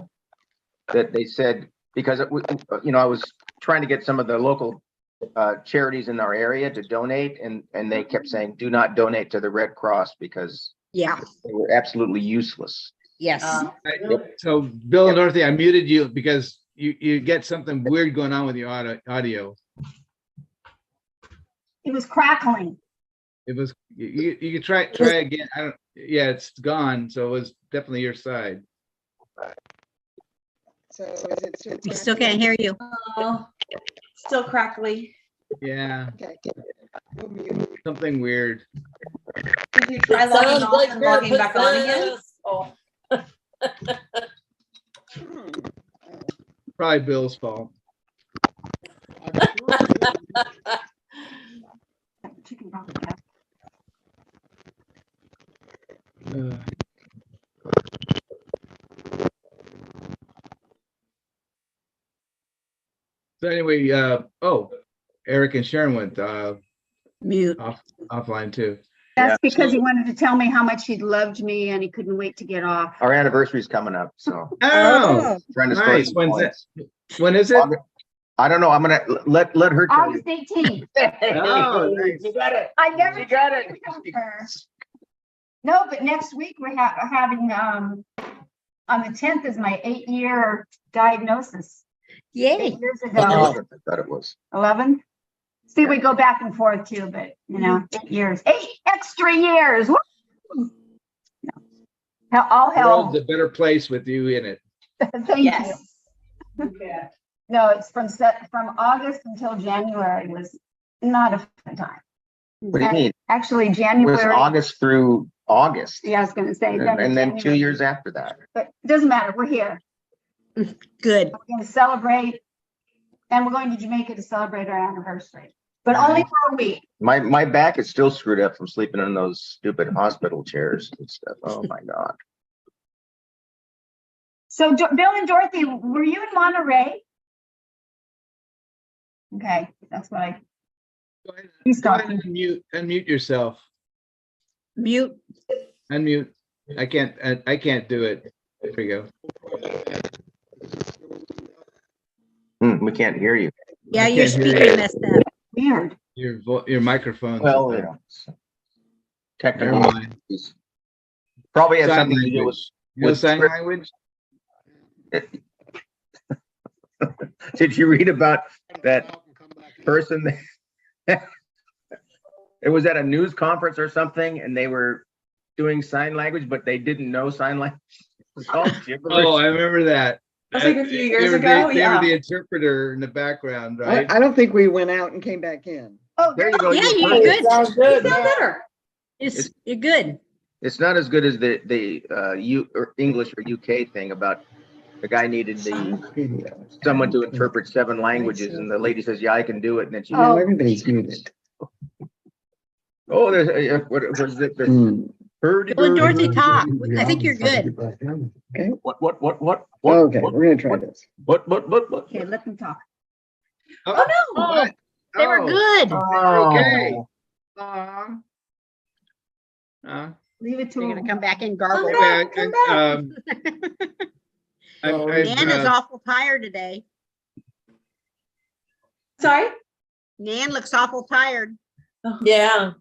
that they said, because I was trying to get some of the local charities in our area to donate, and they kept saying, do not donate to the Red Cross because Yeah, they were absolutely useless. yes. So Bill and Dorothy, I muted you because you get something weird going on with your audio. It was crackling. It was, you could try again. Yeah, it's gone. So it was definitely your side. So is it still? We still can't hear you. Oh, still crackly. Yeah, Okay. We'll mute. something weird. Did you try logging off and logging back on again? Oh, Hmm. Probably Bill's fault. Chicken broth, yeah. So anyway, Eric and Sharon went Mute. offline too. That's because he wanted to tell me how much he loved me and he couldn't wait to get off. Our anniversary's coming up, so Oh, trying to nice. score some points. When is it? I don't know. I'm gonna let her tell you. August 18th. Oh, nice. You got it. I never You got it. her. No, but next week we're having, on the 10th is my 8-year diagnosis. Yay. 8 years Oh, ago, I thought it was. 11. See, we go back and forth too, but 8 years, 8 extra years. Woo! No. All The hell. world's a better place with you in it. Thank Yes. you. No, it's from August until January was not a fun time. What do you mean? Actually, It was January. August through August, Yeah, I was going to say. and then 2 January. years after that. But it doesn't matter. We're here. Good. We're going to celebrate. And we're going to Jamaica to celebrate our anniversary, but only for a week. My back is still screwed up from sleeping in those stupid hospital chairs and stuff. Oh my God. So Bill and Dorothy, were you in Monterey? Okay, that's what I. Go ahead, He's go ahead talking. and unmute yourself. Mute. Unmute. I can't do it. There we go. We can't hear you. Yeah, I your can't hear speaker you. messed up. Weird. Your microphone. Well, you know, technical. Never mind. Probably has Sign something to do with. language. You know sign language? Did you read about that person? It was at a news conference or something, and they were doing sign language, but they didn't know sign language. It was all gibberish. Oh, I remember that. That was like a few years They were ago, They yeah. were the interpreter in the background, right? I don't think we went out and came back in. Oh, There you go. Yeah, you're you're perfect. good. Sounds good. Feel better. You're good. It's not as good as the English or UK thing about the guy needed someone to interpret 7 languages, and the lady says, "Yeah, I can do it," and then she. Oh. Everybody's muted. Oh, there's what was it? Bill and Dorothy talk. I think you're good. Okay. What? Okay, we're gonna try this. What? okay, let them talk. Oh, no. What? They were good. Okay. Oh. Leave it to They're them. gonna come back and gargle. Okay, Come Nan is awful tired today. Sorry? Nan looks awful tired. yeah.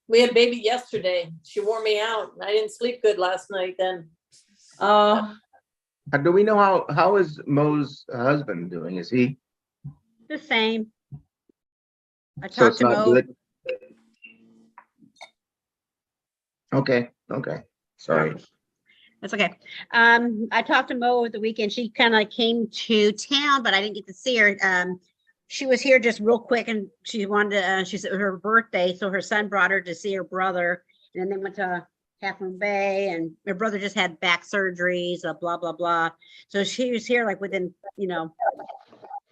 We had baby yesterday. She wore me out. I didn't sleep good last night then. Oh, Do we know how is Mo's husband doing? Is he, The same. I so talked it's to not Mo. good? Okay, okay, sorry. That's okay. I talked to Mo over the weekend. She kind of came to town, but I didn't get to see her. She was here just real quick, and she wanted to. She said her birthday, so her son brought her to see her brother, and then they went to Half Moon Bay, and her brother just had back surgeries, blah blah blah. So she was here like within,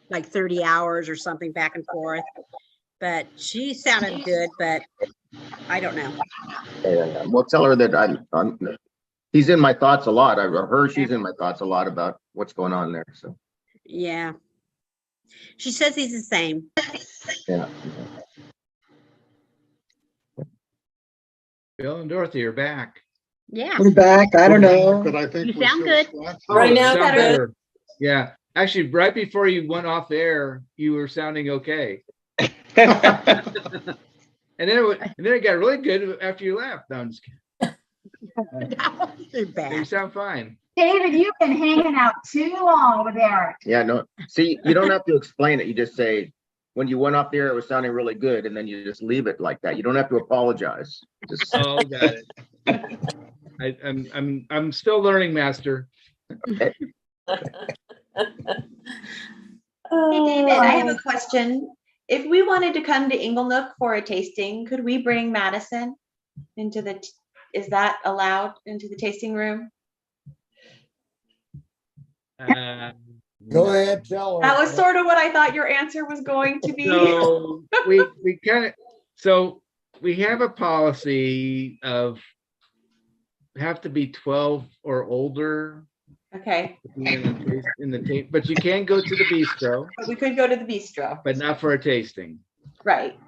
like 30 hours or something, back and forth. But she sounded good, but I don't know. And well, tell her that I'm he's in my thoughts a lot. She's in my thoughts a lot about what's going on there. So Yeah. She says he's the same. yeah. Bill and Dorothy are back. Yeah. We're back. I don't know. But I think You we're sound still good. scratching. Right now, sound better. Yeah, actually, right before you went off air, you were sounding okay. And then it got really good after you left. No, I'm just kidding. They're You bad. sound fine. David, you've been hanging out too long with Eric. Yeah, no. See, you don't have to explain it. You just say, when you went off there, it was sounding really good, and then you just leave it like that. You don't have to apologize. Just Oh, got it. I'm still learning, Master. hey, David, I have a question. If we wanted to come to Inglenook for a tasting, could we bring Madison into is that allowed into the tasting room? Go ahead, tell her. That was sort of what I thought your answer was going to be. So we have a policy of have to be 12 or older Okay, in the tape, but you can go to the bistro, but we could go to the bistro. but not for a tasting. Right.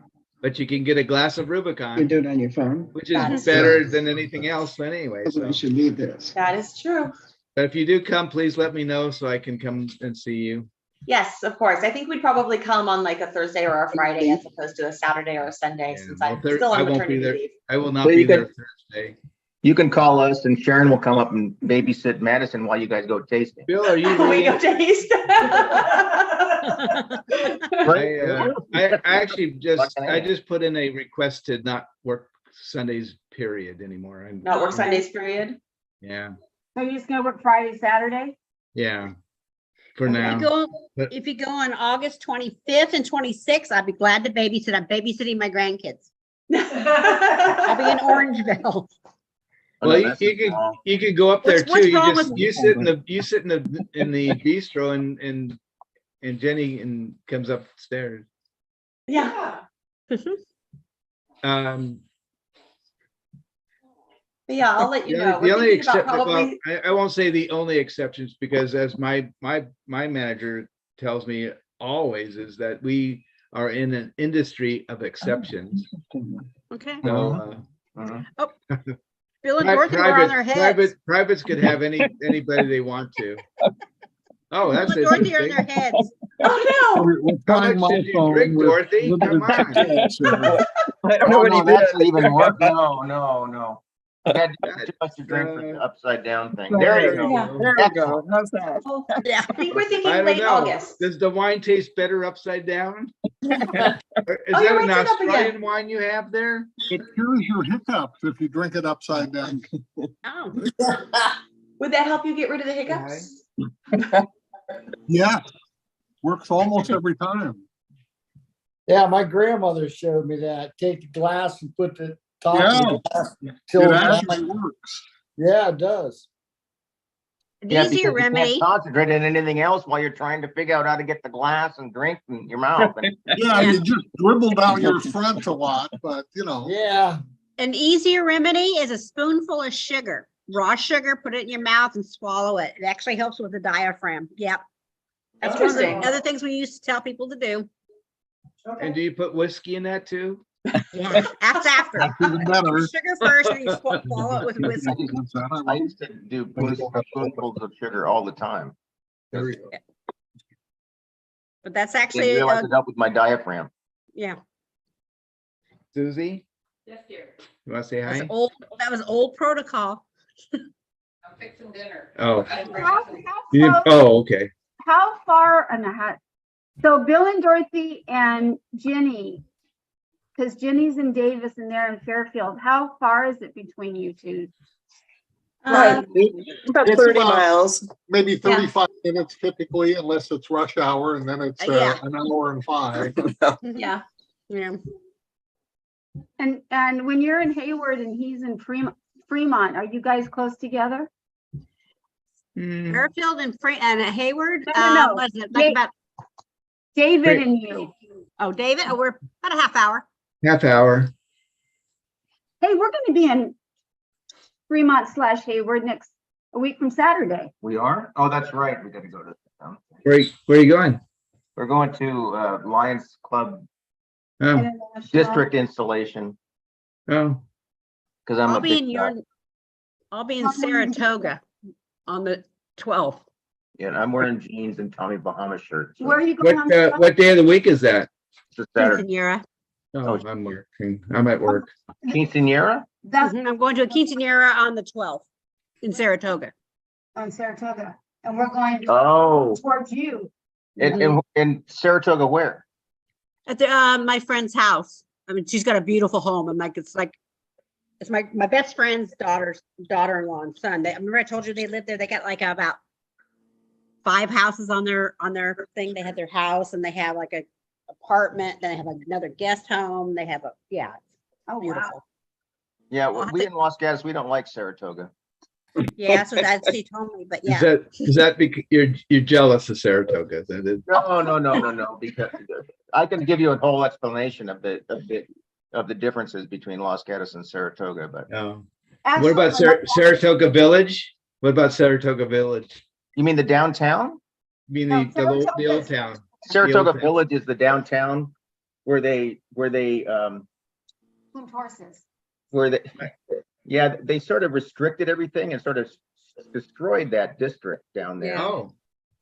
But you can get a glass of You Rubicon, do it on your phone. which That is is better true. than anything else anyway. So. We should leave this. That is true. But if you do come, please let me know so I can come and see you. Yes, of course. I think we'd probably come on like a Thursday or a Friday as opposed to a Saturday or a Sunday, Yeah, since well, I'm still I on won't be maternity there. leave. I will not Well, be you there can- Thursday. you can call us, and Sharon will come up and babysit Madison while you guys go tasting. Bill, are you We go reading? taste. I actually just put in a request to not work Sundays, period, anymore. Not work Sundays, period. Yeah, So you're just gonna work Friday, Saturday? yeah. For Okay. now. But- If you go on August 25th and 26th, I'd be glad to babysit. I'm babysitting my grandkids. I'll be in Orangeville. Oh, Well, no, that's just wrong. you could go up there What's too. wrong with- You sit in the bistro and Jenny comes upstairs. Yeah. But yeah, I'll let you know. The We're only thinking about exception, well, probably, I won't say the only exceptions, because as my manager tells me always, is that we are in an industry of exceptions. Okay. So Bill and Dorothy were on their heads. privates could have anybody they want to. Oh, Bill that's and Dorothy are on interesting. their heads. oh no. We're How trying much my did you phone drink, with Dorothy? limited Come on. success here. I don't know what he did. That's even worse. No. I had too much to drink for the upside down thing. There you go. Yeah. There we go. How's that? Yeah. I think we're I thinking don't late know. August. Does the wine taste better upside down? Or is Oh, that you're an right, sit up again. Australian wine you have there? It cures your hiccups if you drink it upside down. Oh, Would that help you get rid of the hiccups? Yeah, works almost every time. Yeah, my grandmother showed me that. Take the glass and put the top of Yeah. the glass. Till It the actually glass- works. Yeah, it does. an Yeah, easier because you remedy. can't concentrate on anything else while you're trying to figure out how to get the glass and drink in your mouth. And Yeah, you just dribble down your front a lot, but you know. Yeah. An easier remedy is a spoonful of sugar. Raw sugar, put it in your mouth and swallow it. It actually helps with the diaphragm. Yep. That's one of the Interesting. other things we used to tell people to do. And do you put whiskey in that too? Yeah, that's after. That's even better. Sugar first, and you swallow it with whiskey. I used to do spoonfuls of sugar all the time. There you go. But that's I actually, realized it helped with my diaphragm. yeah. Susie? Yes, dear. You want to say That's hi? old, that was old protocol. I'm fixing dinner. Oh, How you didn't, close- oh, okay. how far and so Bill and Dorothy and Ginny, because Ginny's in Davis and they're in Fairfield, how far is it between you two? Um, About It's 30 about- miles. Maybe 35 minutes typically, unless it's rush hour, and then it's Yeah. an hour and 5. Yeah. yeah. And when you're in Hayward and he's in Fremont, are you guys close together? Hmm, Fairfield and Hayward. No. Was it like about, David and you. oh, David, oh, we're about a half hour. half hour. Hey, we're going to be in Fremont/Hayward a week from Saturday. We are? Oh, that's right. We gotta go to, Where are you going? we're going to, Lions Club Oh, International. District installation, oh, because I'm a I'll be big, I'll be in Saratoga on the 12th. yeah, I'm wearing jeans and Tommy Bahama shirt. So Where are you going on? what day of the week is that? it's a Saturday. Quinceanera. Oh, I'm working. I'm at work. Quinceanera? That's I'm going to a quinceanera on the 12th in Saratoga. on Saratoga. And we're going Oh, towards you. in Saratoga, where? At the, my friend's house. I mean, she's got a beautiful home. I'm like, it's my best friend's daughter-in-law and son. Remember I told you they lived there. They got like about 5 houses on their thing. They had their house and they have like a apartment. Then they have another guest home. They have yeah, Oh, wow. beautiful. Yeah, I'll have we to- in Los Gatos, we don't like Saratoga. Yeah, so that's she told me. But yeah, Is that because you're jealous of Saratoga? No, because I can give you a whole explanation of the differences between Los Gatos and Saratoga, but No. Actually, What about Saratoga Village? What about Saratoga Village? you mean the downtown? I mean No, the old Saratoga's- town. Saratoga town. Village is the downtown where they horses. yeah, they sort of restricted everything and sort of destroyed that district down there. Yeah. Oh,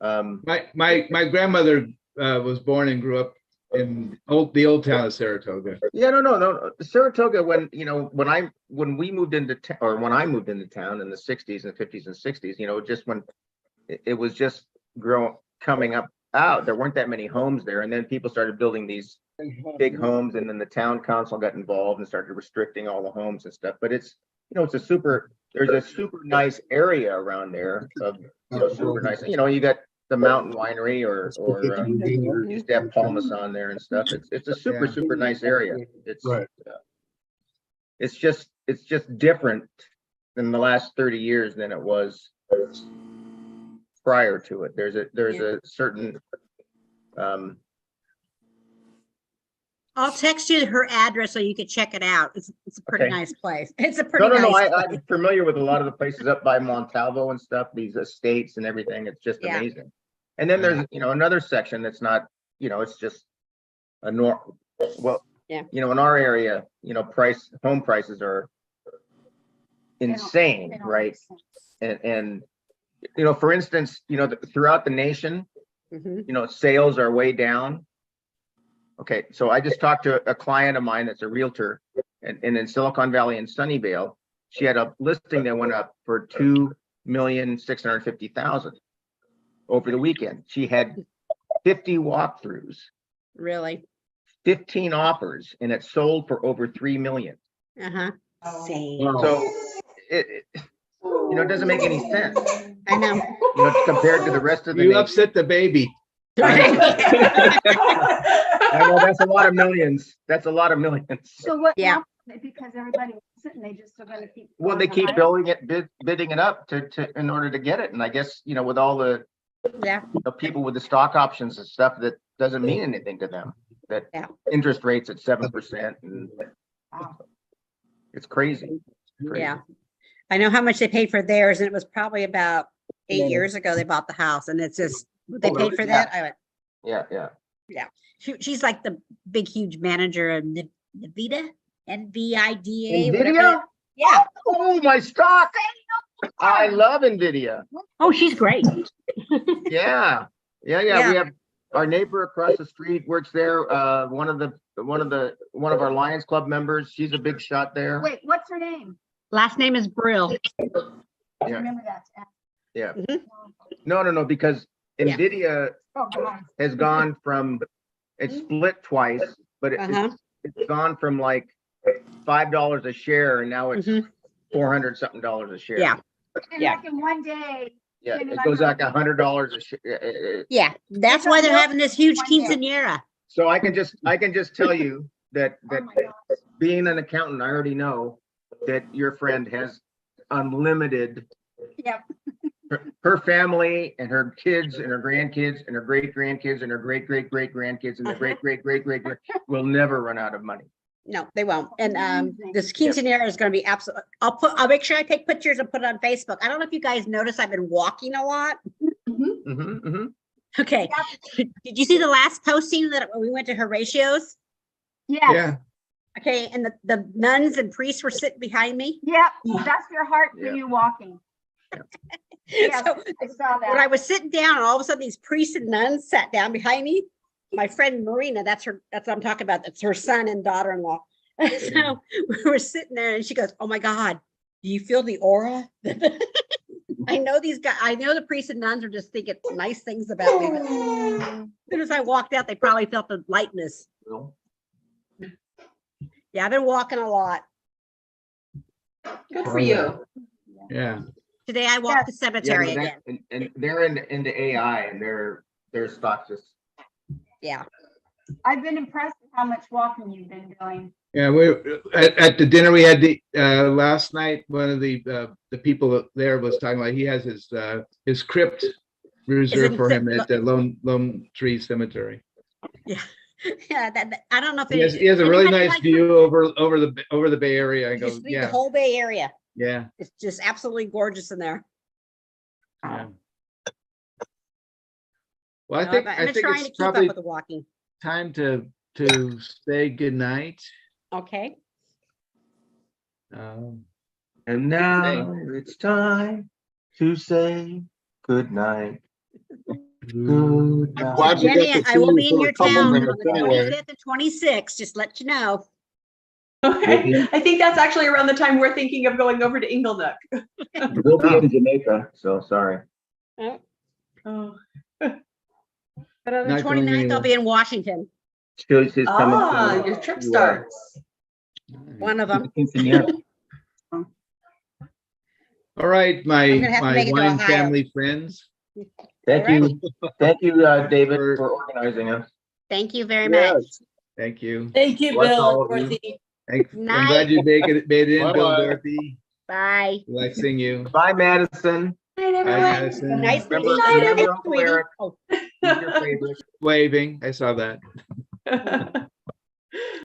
Um, my grandmother was born and grew up in the old town of Saratoga. yeah, no. Saratoga, when we moved into when I moved into town in the 60s and 50s and 60s, just when it was just coming up out, there weren't that many homes there. And then people started building these big homes, and then the town council got involved and started restricting all the homes and stuff. But it's there's a super nice area around there of super nice. You got the Mountain Winery or used to have Palmas on there and stuff. It's a super nice area. It's Right. It's just different in the last 30 years than it was prior to it. There's a certain I'll text you her address so you can check it out. It's a pretty Okay. nice place. It's a pretty no. nice. I'm familiar with a lot of the places up by Montalvo and stuff, these estates and everything. It's just Yeah. amazing. And then there's, another section that's not, it's just a Yeah. in our area, home prices are insane, right? And for instance, throughout the nation, Mhm. sales are way down. Okay, so I just talked to a client of mine that's a realtor and in Silicon Valley in Sunnyvale. She had a listing that went up for $2,650,000 over the weekend. She had 50 walkthroughs, Really? 15 offers, and it sold for over 3 million. Uh-huh. Same. So it doesn't make any sense, I know. compared to the rest of the You nation. upset the baby. I know that's a lot of millions. That's a lot of millions. So what? Yeah. happened? Because everybody wants it and they just are gonna keep. Well, they going keep higher? bidding it up to in order to get it. And I guess, with all the Yeah. people with the stock options and stuff, that doesn't mean anything to them. That Yeah. interest rates at 7% and Wow. it's crazy. Crazy. Yeah. I know how much they paid for theirs, and it was probably about 8 years ago they bought the house, and it's just, they paid for that. I went, Yeah. she's like the big, huge manager of Nvidia, NVIDA. NVIDIA? Yeah. Oh, my stock. I love NVIDIA. Oh, she's great. Yeah. Yeah. We have Our neighbor across the street works there. One of our Lions Club members. She's a big shot there. Wait, what's her name? Last name is Brill. I Yeah. remember that. Yeah. Mhm. No, because Yeah. NVIDIA Oh, God. has gone from, it's split twice, but Uh-huh. it's gone from like $5 a share and now it's Mhm. 400 something dollars a share. Yeah. And Yeah. like in one day. Yeah, it goes like $100 a share. Yeah, that's why they're having this huge quinceanera. So I can just tell you that Oh my God. being an accountant, I already know that your friend has unlimited Yep. her family and her kids and her grandkids and her great grandkids and her great great great grandkids and their great great great great will never run out of money. No, they won't. And Amazing. this quinceanera is going to be absolute. I'll make sure I take pictures and put it on Facebook. I don't know if you guys notice I've been walking a lot. Okay. Did you see the last posting that we went to Horatio's? Yes. Yeah, Okay, and the nuns and priests were sitting behind me. Yep. That's your heart for Yeah. you walking. Yes, So I saw when I that. was sitting down, and all of a sudden these priests and nuns sat down behind me. My friend Marina, that's what I'm talking about. That's her son and daughter-in-law. So we were sitting there and she goes, "Oh my God, do you feel the aura?" I know these guys, I know the priests and nuns are just thinking nice things about me. But as soon as I walked out, they probably felt the lightness. Yeah, I've been walking a lot. Good for you. yeah. Today I walked the cemetery again. And they're into AI and their stocks just. Yeah. I've been impressed with how much walking you've been doing. Yeah, we at the dinner we had last night. One of the people there was talking about he has his crypt reserved for him at the Lone Tree Cemetery. Yeah. Yeah, I don't know if He has a really nice view over the Bay Area. I go, the yeah, whole Bay Area. yeah. It's just absolutely gorgeous in there. Yeah. Well, I No, think I've been trying to it's keep up probably with the walking. time to say goodnight. Okay. And now it's time to say good night. Good I'm night. glad we Jenny, got to I see will you be in for your a couple town on minutes the anyway. 25th and 26th. Just let you know. Okay. I think that's actually around the time we're thinking of going over to Inglenook. We'll be in Jamaica, so sorry. Oh. But on the Not going 29th, I'll anywhere. be in Washington. She's coming. Ah, your trip starts. One of them. All right, I'm gonna have to my make it to wine Ohio. family friends. Thank you, David, For- for organizing us. Thank you very much. Thank you. Thank you, Bless Bill all and of you. Dorothy. Thanks. I'm Night. glad you made it in, Bill, Bye-bye. Dorothy. Bye. We like seeing you. Bye, Madison. Night, Bye, everyone. Madison. Nice Remember, meeting you. remember Night, Uncle sweetie. Eric. Oh. He's your favorite. Waving. I saw that.